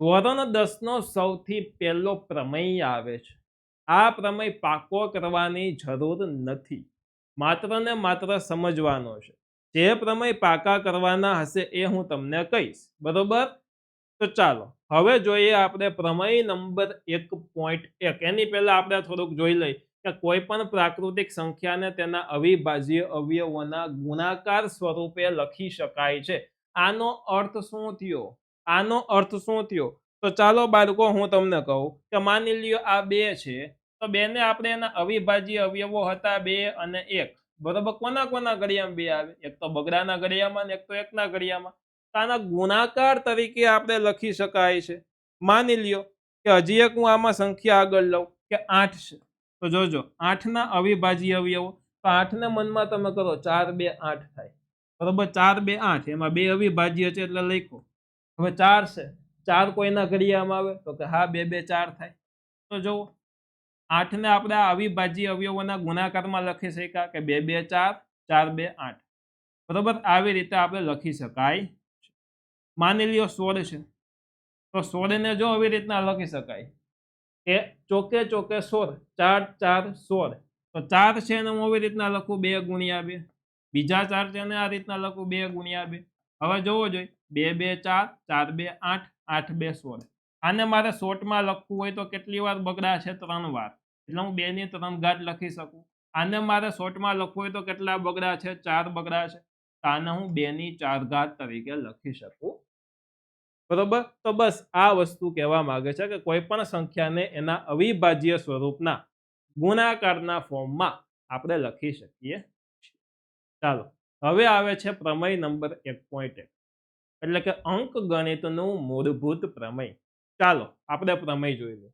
ધોરણ 10 નો સૌથી પહેલો પ્રમેય આવે છે. આ પ્રમેય પાકો કરવાની જરૂર નથી, માત્ર ને માત્ર સમજવાનો છે. જે પ્રમેય પાકા કરવાના હશે એ હું તમને કહીશ. બરોબર. તો ચાલો હવે જોઈએ આપણે પ્રમેય નંબર 1.1. એની પહેલા આપણે થોડુંક જોઈ લઈએ કે કોઈ પણ પ્રાકૃતિક સંખ્યાને તેના અવિભાજ્ય અવયવોના ગુણાકાર સ્વરૂપે લખી શકાય છે. આનો અર્થ શું થયો? આનો અર્થ શું થયો? તો ચાલો બાળકો હું તમને કહું કે માની લ્યો આ 2 છે તો 2 ને આપણે એના અવિભાજ્ય અવયવો હતા 2 અને 1 બરોબર કોના કોના ઘડિયામાં 2 આવે એક તો બગડાના ઘડિયામાં ને એક તો એકના ઘડિયામાં તો આના ગુણાકાર તરીકે આપણે લખી શકાય છે માની લ્યો કે હજી એક હું આમાં સંખ્યા આગળ લઉં કે 8 છે તો જોજો 8 ના અવિભાજ્ય અવયવો તો 8 ને મનમાં તમે કરો 4 2 8 થાય બરોબર 4 2 8 એમાં 2 અવિભાજ્ય છે એટલે લખો હવે 4 છે 4 કોઈના ઘડિયામાં આવે તો કે હા 2 2 4 થાય તો જો 8 ને આપણે આ અવિભાજ્ય અવયવોના ગુણાકારમાં લખી શક્યા કે 2 2 4 4 2 8 બરોબર આવી રીતે આપણે લખી શકાય માની લ્યો 16 છે તો 16 ને જો આવી રીતના લખી શકાય કે ચોકે ચોકે 16 4 4 16 તો 4 છે એને હું આવી રીતના લખું 2 ગુણ્યા 2 બીજા 4 છે એને આ રીતના લખું 2 ગુણ્યા 2 હવે જોવો જોઈએ 2 2 4 4 2 8 8 2 16 આને મારે શોર્ટમાં લખવું હોય તો કેટલી વાર બગડા છે 3 વાર એટલે હું 2 ની 3 ઘાત લખી શકું આને મારે શોર્ટમાં લખવું હોય તો કેટલા બગડા છે 4 બગડા છે તો આને હું 2 ની 4 ઘાત તરીકે લખી શકું બરોબર તો બસ આ વસ્તુ કહેવા માંગે છે કે કોઈ પણ સંખ્યાને એના અવિભાજ્ય સ્વરૂપના ગુણાકારના ફોર્મમાં આપણે લખી શકીએ ચાલો હવે આવે છે પ્રમેય નંબર 1.1 એટલે કે અંક ગણિતનું મૂળભૂત પ્રમેય ચાલો આપણે પ્રમેય જોઈ લઈએ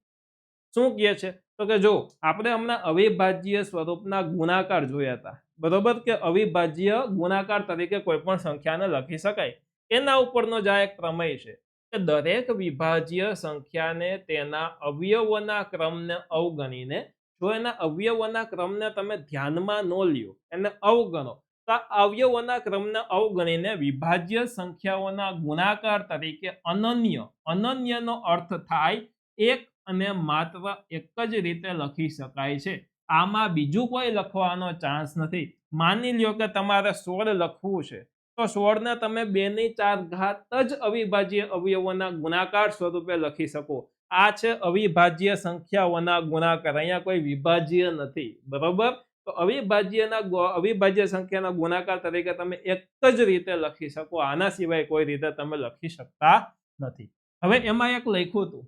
શું કહે છે તો કે જો આપણે હમણાં અવિભાજ્ય સ્વરૂપના ગુણાકાર જોયા હતા બરોબર કે અવિભાજ્ય ગુણાકાર તરીકે કોઈ પણ સંખ્યાને લખી શકાય એના ઉપરનો જ આ એક પ્રમેય છે કે દરેક વિભાજ્ય સંખ્યાને તેના અવયવોના ક્રમને અવગણીને જો એના અવયવોના ક્રમને તમે ધ્યાનમાં ન લ્યો એને અવગણો તો અવયવોના ક્રમને અવગણીને વિભાજ્ય સંખ્યાઓના ગુણાકાર તરીકે અનન્યનો અર્થ થાય એક અને માત્ર એક જ રીતે લખી શકાય છે આમાં બીજું કોઈ લખવાનો ચાન્સ નથી માની લ્યો કે તમારે 16 લખવું છે તો 16 ને તમે 2 ની 4 ઘાત જ અવિભાજ્ય અવયવોના ગુણાકાર સ્વરૂપે લખી શકો આ છે અવિભાજ્ય સંખ્યાઓના ગુણાકાર અહીંયા કોઈ વિભાજ્ય નથી બરોબર તો અવિભાજ્ય સંખ્યાના ગુણાકાર તરીકે તમે એક જ રીતે લખી શકો આના સિવાય કોઈ રીતે તમે લખી શકતા નથી હવે એમાં એક લખ્યું હતું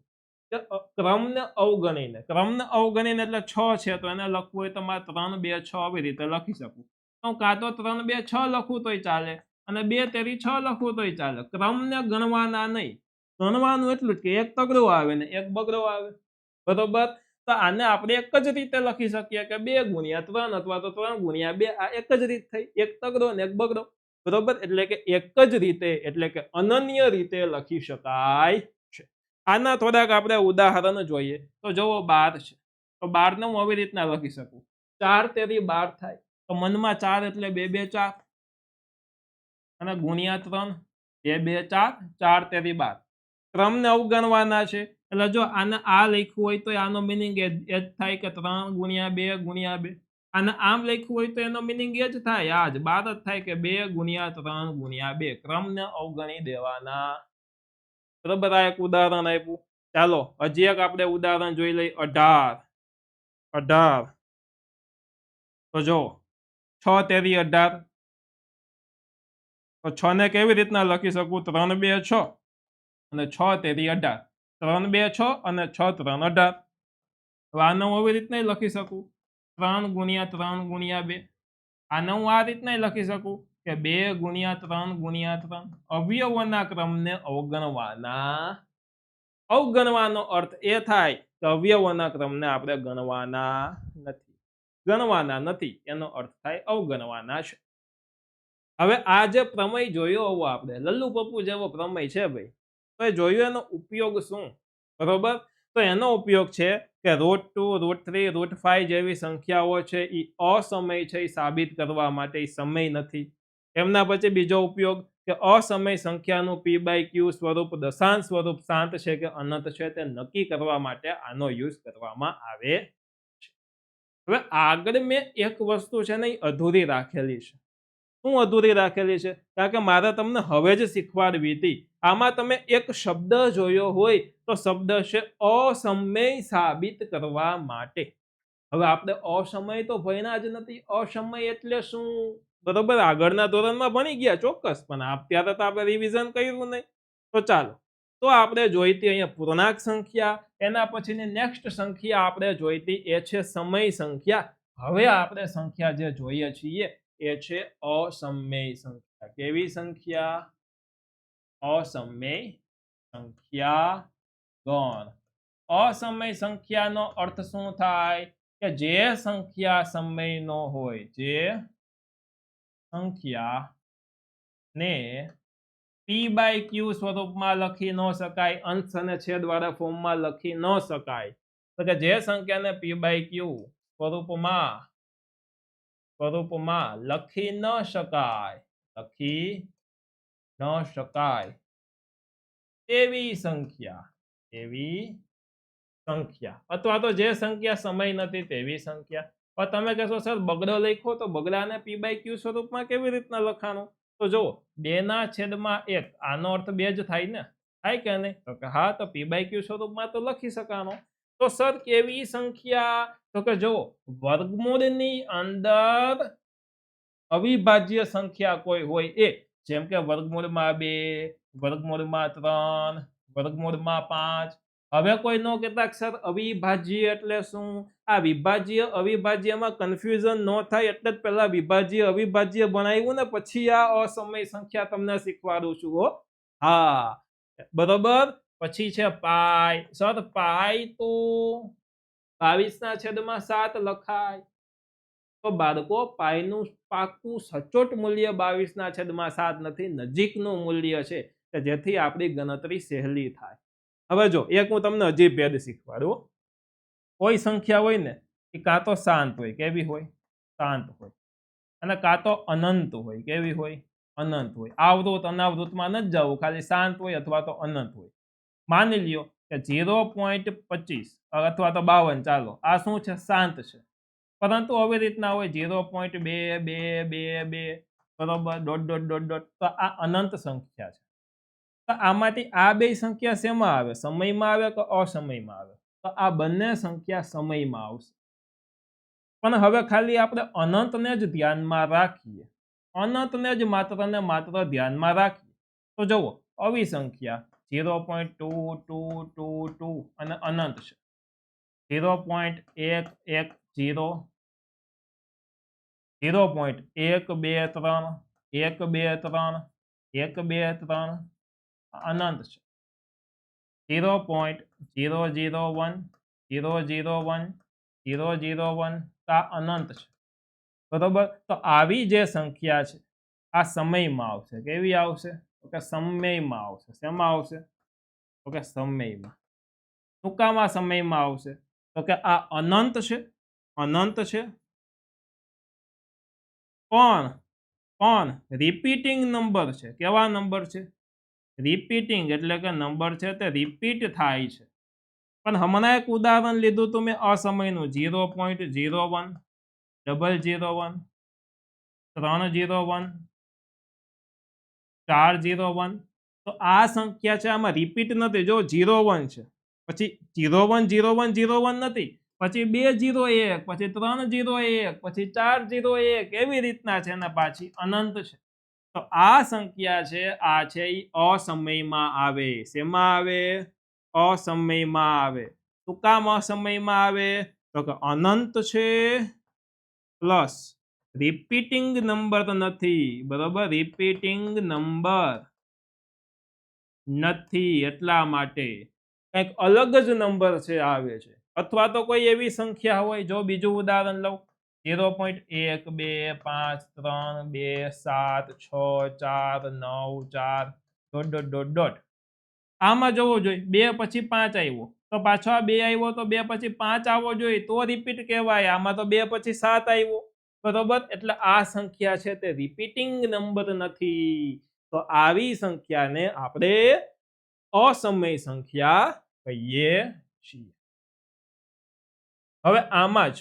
કે ક્રમને અવગણીને એટલે 6 છે તો એને લખવું હોય તો મારે 3 2 6 આવી રીતે લખી શકું તો કાં તો 3 2 6 લખું તોય ચાલે અને 2 તેરી 6 લખું તોય ચાલે ક્રમને ગણવાના નહીં ગણવાનું એટલું જ કે એક તગડો આવે ને એક બગડો આવે બરોબર તો આને આપણે એક જ રીતે લખી શકીએ કે 2 ગુણ્યા 3 અથવા તો 3 ગુણ્યા 2 આ એક જ રીત થઈ એક તગડો ને એક બગડો બરોબર એટલે કે એક જ રીતે એટલે કે અનન્ય રીતે લખી શકાય છે આના થોડાક આપણે ઉદાહરણ જોઈએ તો જુઓ 12 છે તો 12 ને હું આવી રીતના લખી શકું 4 તેરી 12 થાય તો મનમાં 4 એટલે 2 2 4 અને ગુણ્યા 3 2 2 4 4 તેરી 12 ક્રમને અવગણવાના છે એટલે જો આને આ લખ્યું હોય તો આનો મિનિંગ એ જ થાય કે 3 ગુણ્યા 2 ગુણ્યા 2 અને આમ લખ્યું હોય તો એનો મિનિંગ એ જ થાય આ જ 12 જ થાય કે 2 ગુણ્યા 3 ગુણ્યા 2 ક્રમને અવગણી દેવાના બરાબર આ એક ઉદાહરણ આપ્યું ચાલો હજી એક આપણે ઉદાહરણ જોઈ લઈએ 18 તો જો 6 તેરી 18 તો 6 ને કેવી રીતના લખી શકું 3 2 6 અને 6 તેરી 18 3 2 6 અને 6 3 18 હવે આને હું આવી રીતના લખી શકું 3 ગુણ્યા 3 ગુણ્યા 2 આને હું આ રીતના લખી શકું કે 2 ગુણ્યા 3 ગુણ્યા 3 અવયવોના ક્રમને અવગણવાનો અર્થ એ થાય કે અવયવોના ક્રમને આપણે ગણવાના નથી એનો અર્થ થાય અવગણવાના છે હવે આ જે પ્રમેય જોયો હોવો આપણે લલ્લુ પપ્પુ જેવો પ્રમેય છે ભાઈ તો એ જોયું એનો ઉપયોગ શું બરોબર તો એનો ઉપયોગ છે કે √2 √3 √5 જેવી સંખ્યાઓ છે એ અસમય છે એ સાબિત કરવા માટે એ સમય નથી એમના પછી બીજો ઉપયોગ કે અસમય સંખ્યાનું p/q સ્વરૂપ દશાંશ સ્વરૂપ શાંત છે કે અનંત છે તે નક્કી કરવા માટે આનો યુઝ કરવામાં આવે છે હવે આગળ મેં એક વસ્તુ છે ને એ અધૂરી રાખેલી છે શું અધૂરી રાખેલી છે કારણ કે મારે તમને હવે જ શીખવાડવી હતી આમાં તમે એક શબ્દ જોયો હોય તો શબ્દ છે અસમય સાબિત કરવા માટે હવે આપણે અસમય તો ભણ્યા જ નથી અસમય એટલે શું બરોબર આગળના ધોરણમાં ભણી ગયા ચોક્કસ પણ અત્યારે તો આપણે રિવિઝન કર્યું નહીં તો ચાલો તો આપણે જોઈતી અહીંયા પૂર્ણાંક સંખ્યા, એના પછીની નેક્સ્ટ સંખ્યા આપણે જોઈતી એ છે સમય સંખ્યા. હવે આપણે સંખ્યા જે જોઈએ છીએ એ છે અસમય સંખ્યા. કેવી સંખ્યા? અસમય સંખ્યા ગણ. અસમય સંખ્યાનો અર્થ શું થાય? કે જે સંખ્યા સમયનો હોય, જે સંખ્યા ને p/q સ્વરૂપમાં લખી ન શકાય, અંશ અને છેદ વાળા ફોર્મમાં લખી ન શકાય, તો કે જે સંખ્યાને p/q સ્વરૂપમાં લખી ન શકાય એવી સંખ્યા, અથવા તો જે સંખ્યા સમય નથી તેવી સંખ્યા. પણ તમે કહેશો સર બગડો લખ્યો તો બગડાને p/q સ્વરૂપમાં કેવી રીતના લખાણું? તો જો 2/1, આનો અર્થ 2 જ થાય ને, થાય કે નહીં? તો કે હા, તો p/q સ્વરૂપમાં તો લખી શકાનો. તો સર કેવી સંખ્યા? તો કે જો વર્ગમૂળની અંદર અવિભાજ્ય સંખ્યા કોઈ હોય એ, જેમ કે વર્ગમૂળમાં 2, વર્ગમૂળમાં 3, વર્ગમૂળમાં 5. હવે કોઈ નો કહેતા સર અવિભાજ્ય એટલે શું? આ વિભાજ્ય અવિભાજ્યમાં કન્ફ્યુઝન ન થાય એટલે જ પહેલા વિભાજ્ય અવિભાજ્ય બનાવ્યું ને પછી આ અસમય સંખ્યા તમને શીખવાડું છું હો. હા, બરોબર. પછી છે પાઈ. સર પાઈ તો 22/7 લખાય. તો બાળકો પાઈનું પાકું સચોટ મૂલ્ય 22/7 નથી, નજીકનું મૂલ્ય છે કે જેથી આપણી ગણતરી સહેલી થાય. હવે જો એક હું તમને હજી ભેદ શીખવાડું. કોઈ સંખ્યા હોય ને એ કાં તો શાંત હોય. કેવી હોય? શાંત હોય. અને કાં તો અનંત હોય. કેવી હોય? અનંત હોય. આવૃત અનાવૃતમાં નથી જવું, ખાલી શાંત હોય અથવા તો અનંત હોય. માની લ્યો કે 0.25 અથવા તો 52, ચાલો આ શું છે? શાંત છે. પરંતુ આવી રીતના હોય 0.2222, બરોબર, ડોટ. તો આ અનંત સંખ્યા છે. તો આમાંથી આ બે સંખ્યા શેમાં આવે? સમયમાં આવે કે અસમયમાં આવે? તો આ બંને સંખ્યા સમયમાં આવશે. પણ હવે ખાલી આપણે અનંતને જ ધ્યાનમાં રાખીએ, અનંતને જ માત્ર ને માત્ર ધ્યાનમાં રાખીએ તો જુઓ આવી સંખ્યા 0.2222 અને અનંત છે. 0.110, 0.123, 123, 123 અનંત છે. 0.001, 001, 001 આ અનંત છે. બરોબર. તો આવી જે સંખ્યા છે આ સમયમાં આવશે. કેવી આવશે? તો કે સમયમાં આવશે. શેમાં આવશે? તો કે સમયમાં. શું કામ આ સમયમાં આવશે? તો કે આ અનંત છે, પણ રિપીટિંગ નંબર છે. કેવા નંબર છે? રિપીટિંગ એટલે કે નંબર છે તે રિપીટ થાય છે. પણ હમણાં એક ઉદાહરણ લીધું તો મેં અસમયનું 0.01, 001, 301, 401. તો આ સંખ્યા છે આમાં રિપીટ નથી. જો 01 છે પછી 010101 નથી, પછી 201, પછી 301, પછી 401, એવી રીતના છે અને પાછી અનંત છે. તો આ સંખ્યા છે આ છે એ અસમયમાં આવે. શેમાં આવે? અસમયમાં આવે. શું કામ અસમયમાં આવે? તો કે અનંત છે પ્લસ રિપીટિંગ નંબર નથી. બરોબર, રિપીટિંગ નંબર નથી એટલા માટે કંઈક અલગ જ નંબર છે આવે છે. અથવા તો કોઈ એવી સંખ્યા હોય, જો બીજું ઉદાહરણ લઉં 0.1 2 5 3 2 7 6 4 9 4 ... આમાં જોવું જોઈએ 2 પછી 5 આવ્યો તો પાછો આ 2 આવ્યો તો 2 પછી 5 આવવો જોઈએ તો રિપીટ કહેવાય. આમાં તો 2 પછી 7 આવ્યો. બરોબર. એટલે આ સંખ્યા છે તે રિપીટિંગ નંબર નથી. તો આવી સંખ્યાને આપણે અસમય સંખ્યા કહીએ છીએ. હવે આમાં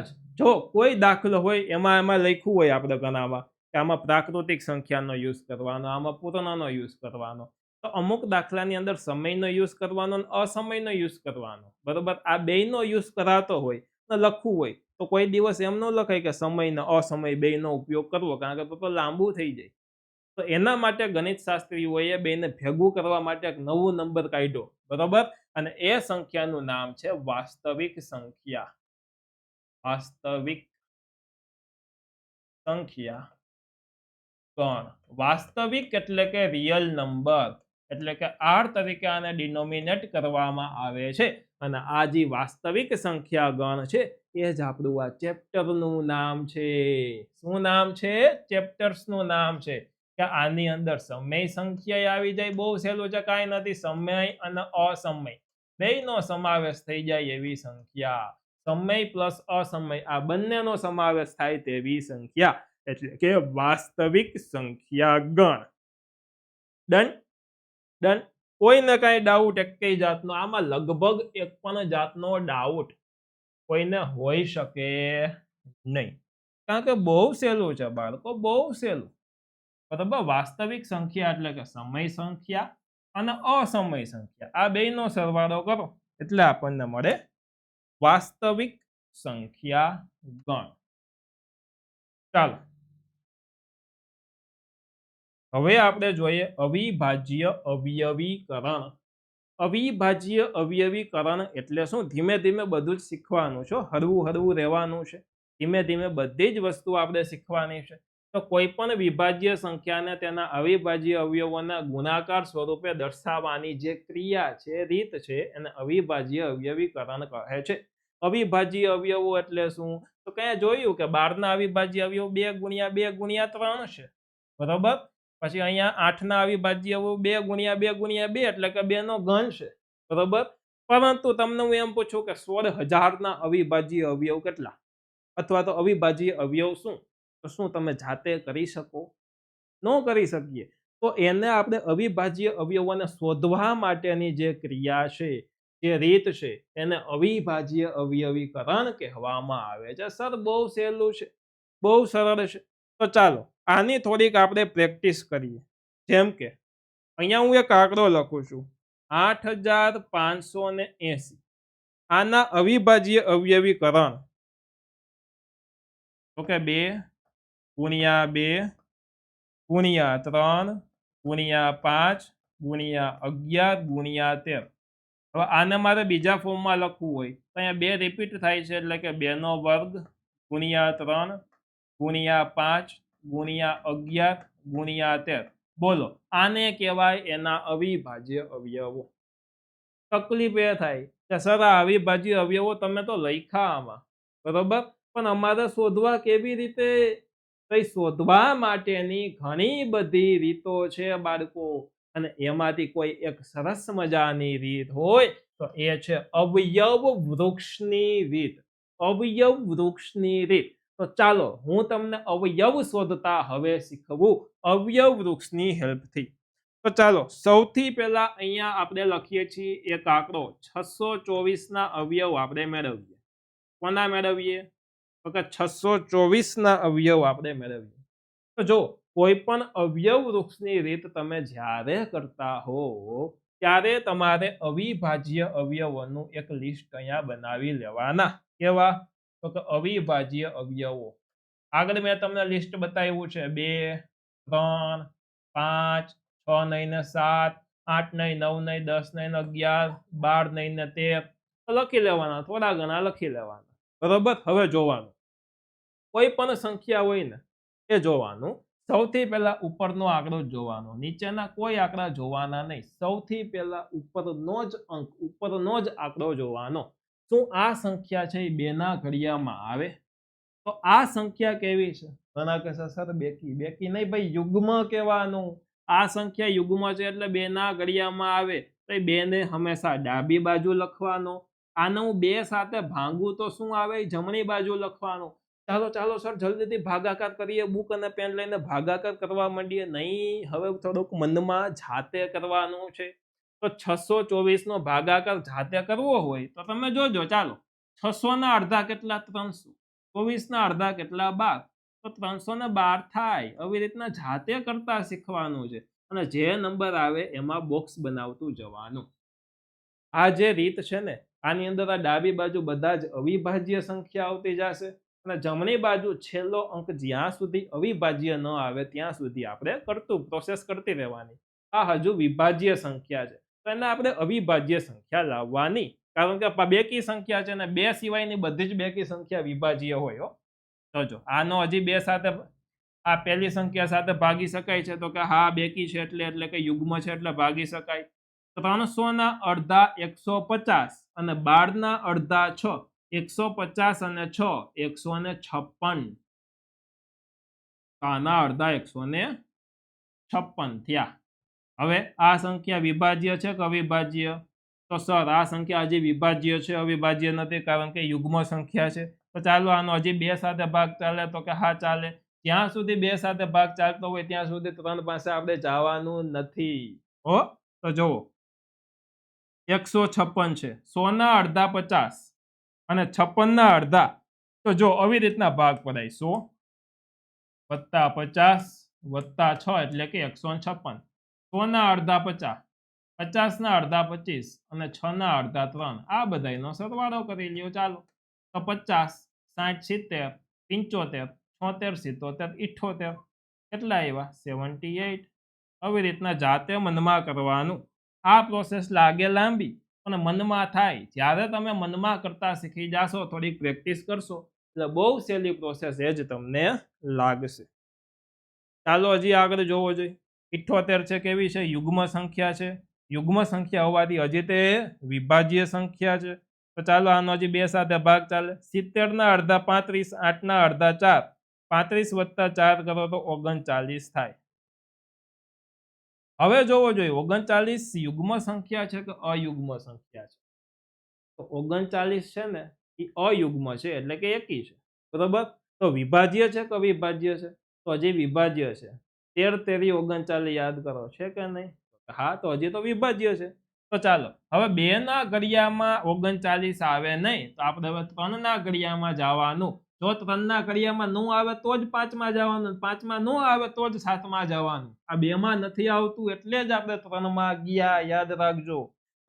જ જો કોઈ દાખલો હોય એમાં લખ્યું હોય આપણે ગણાવવા કે આમાં પ્રાકૃતિક સંખ્યાનો યુઝ કરવાનો, આમાં પૂર્ણનો યુઝ કરવાનો, તો અમુક દાખલાની અંદર સમયનો યુઝ કરવાનો અને અસમયનો યુઝ કરવાનો. બરોબર. આ બેયનો યુઝ કરાતો હોય તો લખવું હોય તો કોઈ દિવસ એમ ન લખાય કે સમય ને અસમય બેયનો ઉપયોગ કરવો, કારણ કે તો લાંબુ થઈ જાય. તો એના માટે ગણિત શાસ્ત્રીઓએ બેને ભેગું કરવા માટે એક નવું નંબર કાઢ્યો, બરોબર? અને એ સંખ્યાનું નામ છે વાસ્તવિક સંખ્યા. વાસ્તવિક સંખ્યા ગણ. વાસ્તવિક એટલે કે રિયલ નંબર, એટલે કે આર તરીકે આને ડિનોમિનેટ કરવામાં આવે છે. અને આ જે વાસ્તવિક સંખ્યા ગણ છે એ જ આપણું આ ચેપ્ટરનું નામ છે. શું નામ છે? ચેપ્ટર્સનું નામ છે. કે આની અંદર સમય સંખ્યા આવી જાય, બહુ સહેલું છે, કાંઈ નથી. સમય અને અસમય બેયનો સમાવેશ થઈ જાય એવી સંખ્યા. સમય પ્લસ અસમય આ બંનેનો સમાવેશ થાય તેવી સંખ્યા, એટલે કે વાસ્તવિક સંખ્યા ગણ. Done done. કોઈને કાંઈ ડાઉટ એકેય જાતનો? આમાં લગભગ એક પણ જાતનો ડાઉટ કોઈને હોઈ શકે નહીં, કારણ કે બહુ સહેલું છે બાળકો, બહુ સહેલું. બરાબર? વાસ્તવિક સંખ્યા એટલે કે સમય સંખ્યા અને અસમય સંખ્યા, આ બેયનો સરવાળો કરો એટલે આપણને મળે વાસ્તવિક સંખ્યા ગણ. ચાલો હવે આપણે જોઈએ અવિભાજ્ય અવયવીકરણ. અવિભાજ્ય અવયવીકરણ એટલે શું? ધીમે ધીમે બધું જ શીખવાનું છે, હળવું હળવું રહેવાનું છે. ધીમે ધીમે બધી જ વસ્તુ આપણે શીખવાની છે. તો કોઈ પણ વિભાજ્ય સંખ્યાને તેના અવિભાજ્ય અવયવોના ગુણાકાર સ્વરૂપે દર્શાવવાની જે ક્રિયા છે, રીત છે, એને અવિભાજ્ય અવયવીકરણ કહે છે. અવિભાજ્ય અવયવો એટલે શું? તો કયા જોયું કે 12 ના અવિભાજ્ય અવયવ 2 ગુણ્યા 2 ગુણ્યા 3 છે, બરોબર? પછી અહીંયા 8 ના અવિભાજ્ય અવયવ 2 ગુણ્યા 2 ગુણ્યા 2 એટલે કે 2 નો ઘન છે, બરોબર? પરંતુ તમને હું એમ પૂછું કે 16,000 ના અવિભાજ્ય અવયવ કેટલા? અથવા તો અવિભાજ્ય અવયવ શું? તો શું તમે જાતે કરી શકો? ન કરી શકીએ. તો એને આપણે અવિભાજ્ય અવયવોને શોધવા માટેની જે ક્રિયા છે, જે રીત છે, એને અવિભાજ્ય અવયવીકરણ કહેવામાં આવે છે. સર બહુ સહેલું છે, બહુ સરળ છે. તો ચાલો આની થોડીક આપણે પ્રેક્ટિસ કરીએ. જેમ કે અહીંયા હું એક આંકડો લખું છું 8580. આના અવિભાજ્ય અવયવીકરણ તો કે 2 ગુણ્યા 2 ગુણ્યા 3 ગુણ્યા 5 ગુણ્યા 11 ગુણ્યા 13. હવે આને મારે બીજા ફોર્મમાં લખવું હોય તો અહીંયા 2 રિપીટ થાય છે, એટલે કે 2 નો વર્ગ ગુણ્યા 3 ગુણ્યા 5 ગુણ્યા 11 ગુણ્યા 13. બોલો આને કહેવાય એના અવિભાજ્ય અવયવો. તકલીફ એ થાય કે સર આ અવિભાજ્ય અવયવો તમે તો લખ્યા આમાં, બરોબર, પણ અમારે શોધવા કેવી રીતે? કઈ શોધવા માટેની ઘણી બધી રીતો છે બાળકો, અને એમાંથી કોઈ એક સરસ મજાની રીત હોય તો એ છે અવયવ વૃક્ષની રીત. અવયવ વૃક્ષની રીત. તો ચાલો હું તમને અવયવ શોધતા હવે શીખવું અવયવ વૃક્ષની હેલ્પથી. તો ચાલો સૌથી પહેલા અહીંયા આપણે લખીએ છીએ એક આંકડો 624 ના અવયવ આપણે મેળવીએ. કોના મેળવીએ? તો કે 624 ના અવયવ આપણે મેળવીએ. તો જો કોઈ પણ અવયવ વૃક્ષની રીત તમે જ્યારે કરતા હો ત્યારે તમારે અવિભાજ્ય અવયવોનું એક લિસ્ટ અહીંયા બનાવી લેવાના. કેવા? તો કે અવિભાજ્ય અવયવો. આગળ મેં તમને લિસ્ટ બતાવ્યું છે 2 3 5 6 નહીં ને 7 8 નહીં 9 નહીં 10 નહીં 11 12 નહીં ને 13 લખી લેવાના, થોડા ઘણા લખી લેવાના, બરોબર? હવે જોવાનું કોઈ પણ સંખ્યા હોય ને એ જોવાનું. સૌથી પહેલા ઉપરનો આંકડો જોવાનો, નીચેના કોઈ આંકડા જોવાના નહીં. સૌથી પહેલા ઉપરનો જ અંક, ઉપરનો જ આંકડો જોવાનો. શું આ સંખ્યા છે એ 2 ના ઘડિયામાં આવે? તો આ સંખ્યા કેવી છે? ઘણા કહેશે સર બેકી. બેકી નહીં ભાઈ, યુગ્મ કહેવાનું. આ સંખ્યા યુગ્મ છે એટલે 2 ના ઘડિયામાં આવે તો 2 ને હંમેશા ડાબી બાજુ લખવાનો. આને હું 2 સાથે ભાંગું તો શું આવે? જમણી બાજુ લખવાનો. ચાલો ચાલો સર જલ્દીથી ભાગાકાર કરીએ, બુક અને પેન લઈને ભાગાકાર કરવા માંડીએ. નહીં, હવે થોડુંક મનમાં જાતે કરવાનું છે. તો 624 નો ભાગાકાર જાતે કરવો હોય તો તમે જોજો. ચાલો 600 ના અડધા કેટલા? 300. 24 ના અડધા કેટલા? 12. તો 312 થાય. આવી રીતના જાતે કરતા શીખવાનું છે, અને જે નંબર આવે એમાં બોક્સ બનાવતું જવાનું. આ જે રીત છે ને, આની અંદર આ ડાબી બાજુ બધા જ અવિભાજ્ય સંખ્યા આવતી જશે, અને જમણી બાજુ છેલ્લો અંક જ્યાં સુધી અવિભાજ્ય ન આવે ત્યાં સુધી આપણે પ્રોસેસ કરતી રહેવાની. આ હજુ વિભાજ્ય સંખ્યા છે, તો એને આપણે અવિભાજ્ય સંખ્યા લાવવાની, કારણ કે બેકી સંખ્યા છે ને બે સિવાયની બધી જ બેકી સંખ્યા વિભાજ્ય હોય. તો જો આનો હજી બે સાથે આ પહેલી સંખ્યા સાથે ભાગી શકાય છે, તો કે હા બેકી છે એટલે કે યુગ્મ છે એટલે ભાગી શકાય. 300 ના અડધા 150 અને 12 ના અડધા 6, 150 અને 6 156. આના અડધા 156 થયા. હવે આ સંખ્યા વિભાજ્ય છે કે અવિભાજ્ય? તો સર આ સંખ્યા હજી વિભાજ્ય છે, અવિભાજ્ય નથી, કારણ કે યુગ્મ સંખ્યા છે. તો ચાલો આનો હજી બે સાથે ભાગ ચાલે, તો કે હા ચાલે. જ્યાં સુધી બે સાથે ભાગ ચાલતો હોય ત્યાં સુધી 3 પાસે આપણે જવાનું નથી. તો જુઓ 156 છે, 100 ના અડધા 50 અને 56 ના અડધા. તો જો આવી રીતના ભાગ પડાય, 100 વત્તા 50 વત્તા 6 એટલે કે 156. 100 ના અડધા 50, 50 ના અડધા 25 અને 6 ના અડધા 3. આ બધાનો સરવાળો કરી લ્યો ચાલો. તો 50 60 70 75 76 77 78. કેટલા આવ્યા? 78. આવી રીતના જાતે મનમાં કરવાનું. આ પ્રોસેસ લાગે લાંબી, પણ મનમાં થાય. જ્યારે તમે મનમાં કરતા શીખી જાશો, થોડીક પ્રેક્ટિસ કરશો, એટલે બહુ સહેલી પ્રોસેસ એ જ તમને લાગશે. ચાલો હજી આગળ જોવો જોઈએ. 78 છે, કેવી છે? યુગ્મ સંખ્યા છે. યુગ્મ સંખ્યા હોવાથી હજી તે વિભાજ્ય સંખ્યા છે. તો ચાલો આનો હજી બે સાથે ભાગ ચાલે. 70 ના અડધા 35, 8 ના અડધા 4. 35 વત્તા 4 કરો તો 39 થાય. હવે જોવો જોઈએ 39 યુગ્મ સંખ્યા છે કે અયુગ્મ સંખ્યા છે? તો 39 છે ને એ અયુગ્મ છે, એટલે કે એકી છે, બરોબર. તો વિભાજ્ય છે કે અવિભાજ્ય છે? તો હજી વિભાજ્ય છે. 13 તેરી 39 યાદ કરો, છે કે નહીં? હા, તો હજી તો વિભાજ્ય છે. તો ચાલો હવે 2 ના ઘડિયામાં 39 આવે નહીં, તો આપણે હવે 3 ના ઘડિયામાં જવાનું. જો 3 ના ઘડિયામાં નું આવે તો જ 5 માં જવાનું, 5 માં નું આવે તો જ 7 માં જવાનું. આ 2 માં નથી આવતું એટલે જ આપણે 3 માં ગયા, યાદ રાખજો.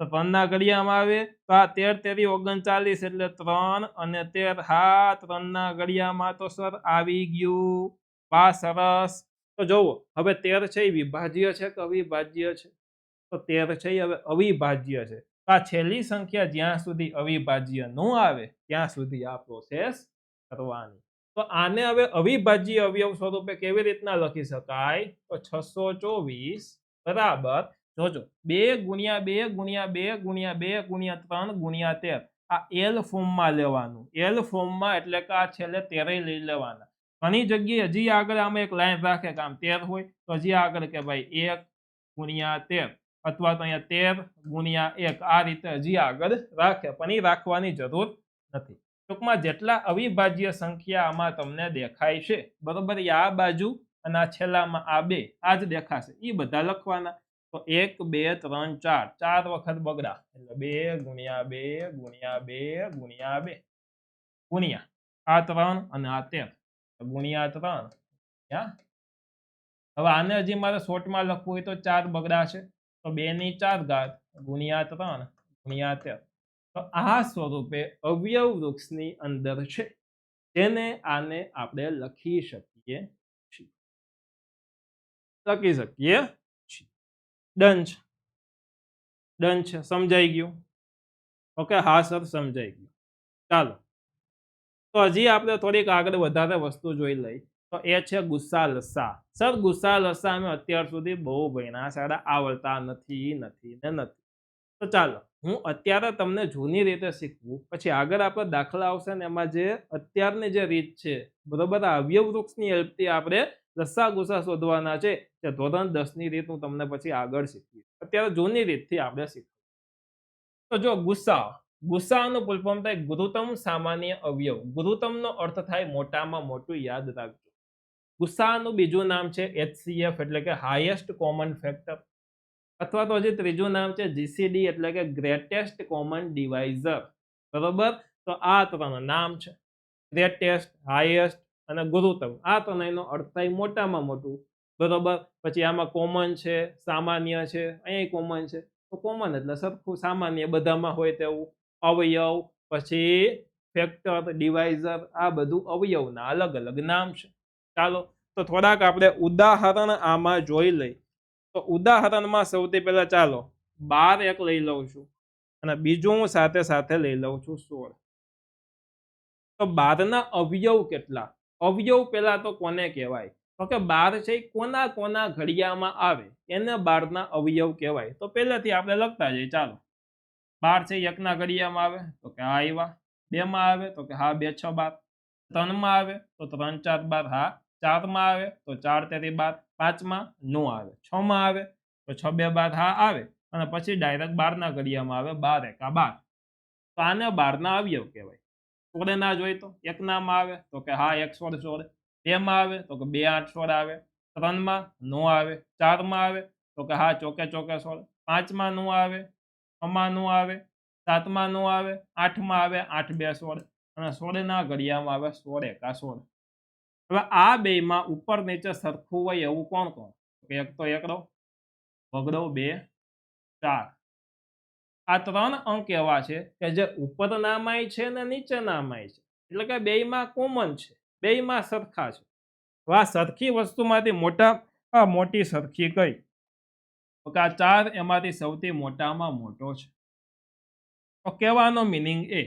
તો 3 ના ઘડિયામાં આવે તો આ 13 તેરી 39 એટલે 3 અને 13. હા, 3 ના ઘડિયામાં તો સર આવી ગયું. વાહ, સરસ. તો જોવો હવે 13 છે એ વિભાજ્ય છે કે અવિભાજ્ય છે? તો 13 છે એ હવે અવિભાજ્ય છે. આ છેલ્લી સંખ્યા જ્યાં સુધી અવિભાજ્ય ન આવે ત્યાં સુધી આ પ્રોસેસ કરવાની. તો આને હવે અવિભાજ્ય અવયવ સ્વરૂપે કેવી રીતના લખી શકાય? તો 624 બરાબર, જોજો 2 ગુણ્યા 2 ગુણ્યા 2 ગુણ્યા 2 ગુણ્યા 3 ગુણ્યા 13. આ એલ ફોર્મમાં લેવાનું. એલ ફોર્મમાં એટલે કે આ છેલ્લે 13 લઈ લેવાના. ઘણી જગ્યાએ હજી આગળ આમાં એક લાઈન રાખે કે આમ 13 હોય તો હજી આગળ કે ભાઈ 1 ગુણ્યા 13 અથવા તો અહીંયા 13 ગુણ્યા 1. આ રીતે હજી આગળ રાખે, પણ એ રાખવાની જરૂર નથી. ટૂંકમાં જેટલા અવિભાજ્ય સંખ્યા આમાં તમને દેખાય છે, બરોબર, આ બાજુ અને આ છેલ્લામાં આ બે આ જ દેખાશે, એ બધા લખવાના. તો 1 2 3 4, 4 વખત બગડા એટલે 2 ગુણ્યા 2 ગુણ્યા 2 ગુણ્યા 2 ગુણ્યા આ 3 અને આ 13 ગુણ્યા 3. હવે આને હજી મારે શોર્ટમાં લખવું હોય તો 4 બગડા છે, તો 2 ની 4 ઘાત ગુણ્યા 3 ગુણ્યા 13. તો આ સ્વરૂપે અવયવ વૃક્ષની અંદર છે, જેને આને આપણે લખી શકીએ છીએ. ડન છે? ડન છે? સમજાઈ ગયું? ઓકે, હા સર સમજાઈ ગયું. ચાલો તો હજી આપણે થોડીક આગળ વધારે વસ્તુ જોઈ લઈ. તો એ છે ગુસ્સા લસા. સર ગુસ્સા લસા અમે અત્યાર સુધી બહુ ભણ્યા, સાડા આવડતા નથી. તો ચાલો હું અત્યારે તમને જૂની રીતે શીખવું, પછી આગળ આપણે દાખલા આવશે ને એમાં જે અત્યારની જે રીત છે, બરોબર, આ અવયવ વૃક્ષની હેલ્પથી આપણે લસા ગુસ્સા શોધવાના છે, તે ધોરણ 10 ની રીત હું તમને પછી આગળ શીખવીશ. અત્યારે જૂની રીતથી આપણે શીખવું. તો જો ગુસ્સાનું ફૂલ ફોર્મ થાય ગુરુત્તમ સામાન્ય અવયવ. ગુરુત્તમનો અર્થ થાય મોટામાં મોટું, યાદ રાખજો. ગુસ્સાનું બીજું નામ છે HCF એટલે કે હાઈએસ્ટ કોમન ફેક્ટર, અથવા તો હજી ત્રીજું નામ છે GCD એટલે કે ગ્રેટેસ્ટ કોમન ડિવાઇઝર, બરોબર. તો આ ત્રણ નામ છે, ગ્રેટેસ્ટ, હાઈએસ્ટ અને ગુરુત્તમ. આ ત્રણેયનો અર્થ થાય મોટામાં મોટું, બરોબર. પછી આમાં કોમન છે, સામાન્ય છે, અહીં કોમન છે. તો કોમન એટલે સરખું, સામાન્ય બધામાં હોય તેવું અવયવ, પછી ફેક્ટર, ડિવાઇઝર, આ બધું અવયવના અલગ અલગ નામ છે. ચાલો તો થોડાક આપણે ઉદાહરણ આમાં જોઈ લઈ. તો ઉદાહરણમાં સૌથી પહેલા ચાલો 12 એક લઈ લઉં છું અને બીજું હું સાથે સાથે લઈ લઉં છું 16. તો 12 ના અવયવ કેટલા? અવયવ પેલા તો કોને કહેવાય? તો કે 12 છે કોના કોના ઘડિયામાં આવે એને 12 ના અવયવ કહેવાય. તો પહેલાથી આપણે લખતા જઈએ. ચાલો 12 છે એકના ઘડિયામાં આવે તો કે હા આવ્યા. 2 માં આવે તો કે હા 2 6 12. 3 માં આવે તો 3 4 12 હા. 4 માં આવે તો 4 તેરી 12. 5 માં નો આવે. 6 માં આવે તો 6 2 12 હા આવે અને પછી ડાયરેક્ટ 12 ના ઘડિયામાં આવે 12 એકા 12. તો આને 12 ના અવયવ કહેવાય. 16 ના જોઈ તો 1 નામાં આવે તો કે હા 1 16 16. 2 માં આવે તો કે 2 8 16 આવે. 3 માં નો આવે. 4 માં આવે તો કે હા ચોકે ચોકે 16. 5 માં નો આવે. 6 માં નો આવે. 7 માં નો આવે. 8 માં આવે 8 2 16 અને 16 ના ઘડિયામાં આવે 16 એકા 16. હવે આ બેમાં ઉપર નીચે સરખું હોય એવું કોણ કોણ? એક તો એકડો, બગડો 2 4. આ 3 અંક એવા છે કે જે ઉપરનામાંય છે ને નીચેનામાંય છે. એટલે કે બેયમાં કોમન છે. બેયમાં સરખા છે. હવે આ સરખી વસ્તુમાંથી મોટી સરખી કઈ? તો કે આ 4 એમાંથી સૌથી મોટામાં મોટો છે. તો કહેવાનો મિનિંગ એ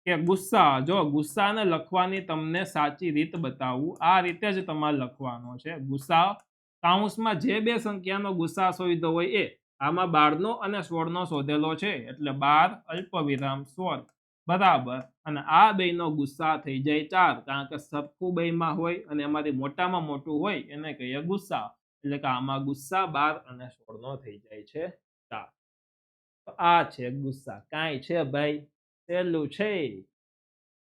કે ગુસ્સા, જો ગુસ્સાને લખવાની તમને સાચી રીત બતાવું, આ રીતે જ તમારે લખવાનો છે. ગુસ્સા કાઉન્સમાં જે બે સંખ્યાનો ગુસ્સા શોધ્યો હોય એ. આમાં 12 નો અને 16 નો શોધેલો છે એટલે 12 અલ્પવિરામ 16 બરાબર. અને આ બેયનો ગુસ્સા થઈ જાય 4 કારણ કે સરખું બેયમાં હોય અને એમાંથી મોટામાં મોટું હોય એને કહીએ ગુસ્સા. એટલે કે આમાં ગુસ્સા 12 અને 16 નો થઈ જાય છે 4. તો આ છે ગુસ્સા. કાંઈ છે ભાઈ? સહેલું છે.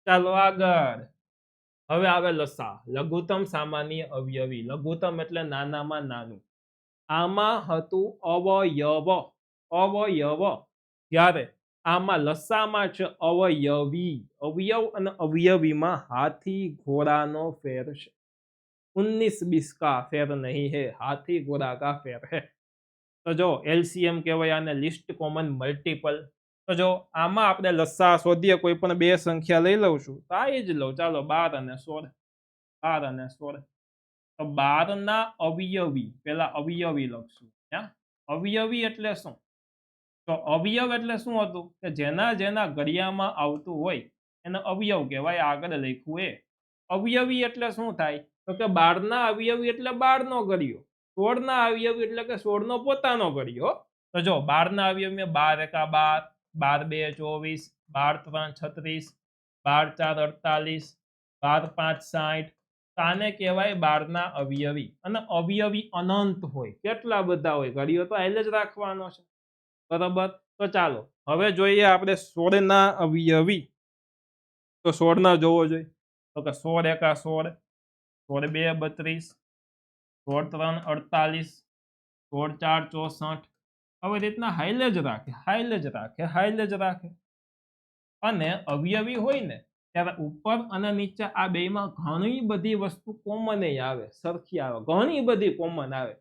ચાલો આગળ. હવે આવે લસા, લઘુત્તમ સામાન્ય અવયવી. લઘુત્તમ એટલે નાનામાં નાનું. આમાં હતું અવયવ. અવયવ. જ્યારે આમાં લસામાં છે અવયવી. અવયવ અને અવયવીમાં હાથી ઘોડાનો ફેર છે. 19-20 का फेर नहीं है, हाथी घोड़ा का फेर है. તો જો એલસીએમ કહેવાય આને, લિસ્ટ કોમન મલ્ટીપલ. તો જો આમાં આપણે લસા શોધીએ કોઈ પણ બે સંખ્યા લઈ લઉં છું તો આ જ લઉં. ચાલો 12 અને 16. 12 અને 16. તો 12 ના અવયવી, પેલા અવયવી લખશું. અવયવી એટલે શું? તો અવયવ એટલે શું હતું કે જેના જેના ઘડિયામાં આવતું હોય એને અવયવ કહેવાય. આગળ લખ્યું એ. અવયવી એટલે શું થાય? તો કે 12 ના અવયવી એટલે 12 નો ઘડિયો. 16 ના અવયવી એટલે કે 16 નો પોતાનો ઘડિયો. તો જો 12 ના અવયવી 12 એકા 12, 12 2 24, 12 3 36, 12 4 48, 12 5 60. આને કહેવાય 12 ના અવયવી. અને અવયવી અનંત હોય, કેટલા બધા હોય, ઘડિયો તો હાલ જ રાખવાનો છે. બરાબર. તો ચાલો હવે જોઈએ આપણે 16 ના અવયવી. તો 16 ના જોવો જોઈએ. તો કે 16 એકા 16, 16 2 32, 16 3 48, 16 4 64. આવી રીતના હાઈલ જ રાખે. અને અવયવી હોય ને ત્યારે ઉપર અને નીચે આ બેમાં ઘણી બધી વસ્તુ કોમન આવે, સરખી આવે, ઘણી બધી કોમન આવે.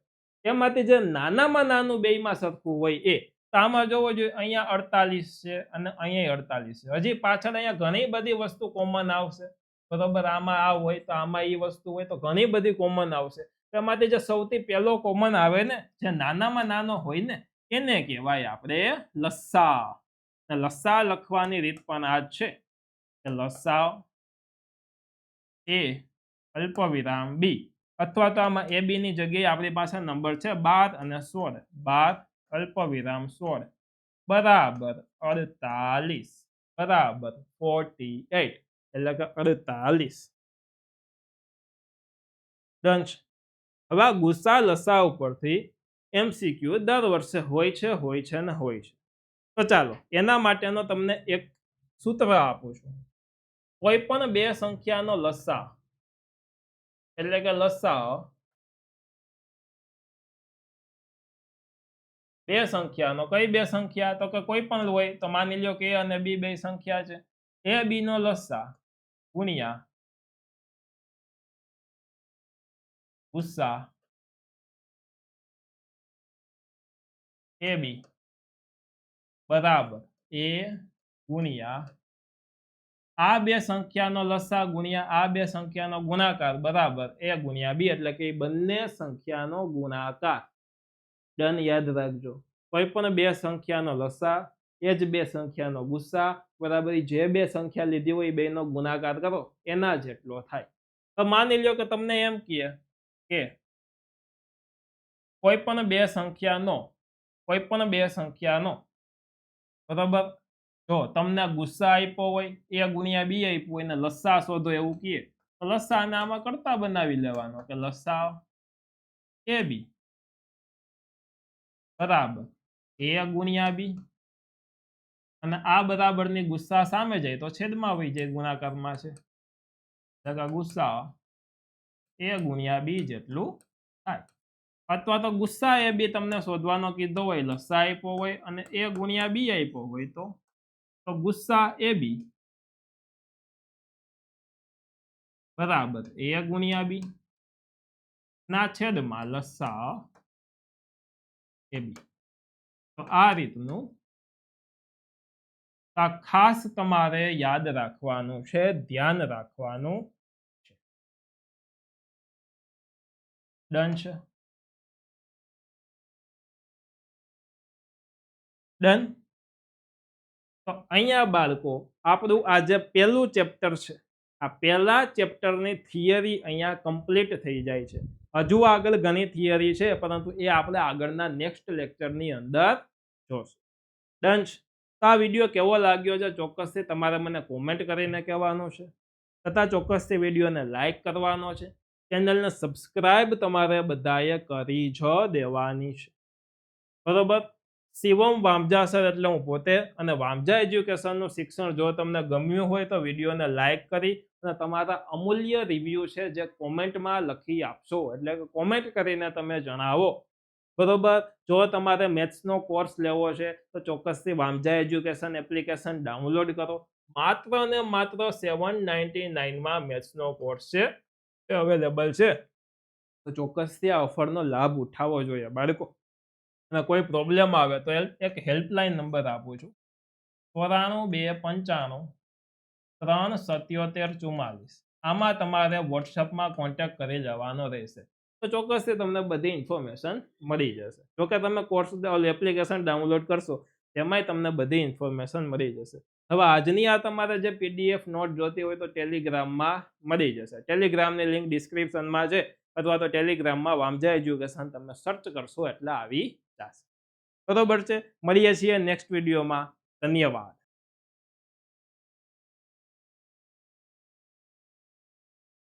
એમાંથી જે નાનામાં નાનું બેમાં સરખું હોય એ. તો આમાં જોવો જોઈએ, અહીંયા 48 છે અને અહીંયા 48 છે. હજી પાછળ અહીંયા ઘણી બધી વસ્તુ કોમન આવશે. બરોબર. આમાં આ હોય તો આમાં એ વસ્તુ હોય તો ઘણી બધી કોમન આવશે. એમાંથી જે સૌથી પહેલો કોમન આવે ને, જે નાનામાં નાનો હોય ને, એને કહેવાય આપણે લસા. લસા લખવાની રીત પણ આ જ છે કે લસા એ અલ્પવિરામ બી. અથવા તો આમાં એ બી ની જગ્યાએ આપણી પાસે નંબર છે 12 અને 16. 12 અલ્પવિરામ 16 બરાબર 48 બરાબર 48. એટલે કે 48. ડન છે. હવે આ ગુસ્સા લસા ઉપરથી એમસીક્યુ દર વર્ષે હોય છે. તો ચાલો એના માટેનો તમને એક સૂત્ર આપું છું. કોઈ પણ બે સંખ્યાનો લસા એટલે કે લસા બે સંખ્યાનો, કઈ બે સંખ્યા? તો કે કોઈ પણ હોય. તો માની લ્યો કે a અને b બે સંખ્યા છે. a b નો લસા ગુણ્યા ગુસ્સા ab બરાબર a ગુણ્યા આ બે સંખ્યાનો લસા ગુણ્યા આ બે સંખ્યાનો ગુણાકાર બરાબર a ગુણ્યા b, એટલે કે બંને સંખ્યાનો ગુણાકાર. ડન, યાદ રાખજો. કોઈ પણ બે સંખ્યાનો લસા એ જ બે સંખ્યાનો ગુસ્સા બરાબર જે બે સંખ્યા લીધી હોય બેનો ગુણાકાર કરો એના જેટલો થાય. તો માની લ્યો કે તમને એમ કહે કે કોઈ પણ બે સંખ્યાનો બરાબર, જો તમને ગુસ્સા આપ્યો હોય a ગુણ્યા b આપ્યો હોય ને લસા શોધો એવું કહે તો લસાને આમાં કરતા બનાવી લેવાનો કે લસા ab બરાબર a ગુણ્યા b, અને આ બરાબરની ગુસ્સા સામે જાય તો છેદમાં વહી જાય, ગુણાકારમાં છે ગુસ્સા a ગુણ્યા b જેટલું થાય. અથવા તો ગુસ્સા એ બી તમને શોધવાનો કીધો હોય, લસા આપ્યો હોય અને a ગુણ્યા b આપ્યો હોય તો ગુસ્સા એ બી બરાબર a ગુણ્યા b ના છેદમાં લસા એ બી. તો આ રીતનું ખાસ તમારે યાદ રાખવાનું છે, ધ્યાન રાખવાનું છે. ડન છે? ડન. તો અહીંયા બાળકો આપણું આ જે પહેલું ચેપ્ટર છે, આ પહેલા ચેપ્ટરની થિયરી અહીંયા કમ્પ્લીટ થઈ જાય છે. હજુ આગળ ઘણી થિયરી છે, પરંતુ એ આપણે આગળના નેક્સ્ટ લેક્ચરની અંદર જોશું. ડન. તો આ વિડીયો કેવો લાગ્યો છે ચોક્કસથી તમારે મને કોમેન્ટ કરીને કહેવાનું છે, તથા ચોક્કસથી વિડીયોને લાઈક કરવાનો છે. ચેનલને સબસ્ક્રાઇબ તમારે બધાએ કરી જ દેવાની છે, બરોબર. શિવમ વામજા સર એટલે હું પોતે, અને વામજા એજ્યુકેશનનું શિક્ષણ જો તમને ગમ્યું હોય તો વિડીયોને લાઈક કરી અને તમારા અમૂલ્ય રિવ્યુ છે જે કોમેન્ટમાં લખી આપશો, એટલે કે કોમેન્ટ કરીને તમે જણાવો, બરોબર. જો તમારે મેથ્સનો કોર્સ લેવો છે તો ચોક્કસથી વામજા એજ્યુકેશન એપ્લિકેશન ડાઉનલોડ કરો. માત્ર ને માત્ર 799 મેથ્સનો કોર્સ છે એ અવેલેબલ છે, તો ચોક્કસથી આ ઓફરનો લાભ ઉઠાવવો જોઈએ બાળકો. અને કોઈ પ્રોબ્લેમ આવે તો એક હેલ્પલાઇન નંબર આપું છું, 9425537744. આમાં તમારે વોટ્સઅપમાં કોન્ટેક્ટ કરી લેવાનો રહેશે, તો ચોક્કસથી તમને બધી ઇન્ફોર્મેશન મળી જશે. જોકે તમે કોર્સ એપ્લિકેશન ડાઉનલોડ કરશો તેમાંય તમને બધી ઇન્ફોર્મેશન મળી જશે. હવે આજની આ તમારે જે પીડીએફ નોટ જોતી હોય તો ટેલિગ્રામમાં મળી જશે. ટેલિગ્રામની લિંક ડિસ્ક્રિપ્શનમાં છે, અથવા તો ટેલિગ્રામમાં વામજા એજ્યુકેશન તમે સર્ચ કરશો એટલે આવી જશે, બરોબર છે. મળીએ છીએ નેક્સ્ટ વિડીયોમાં. ધન્યવાદ.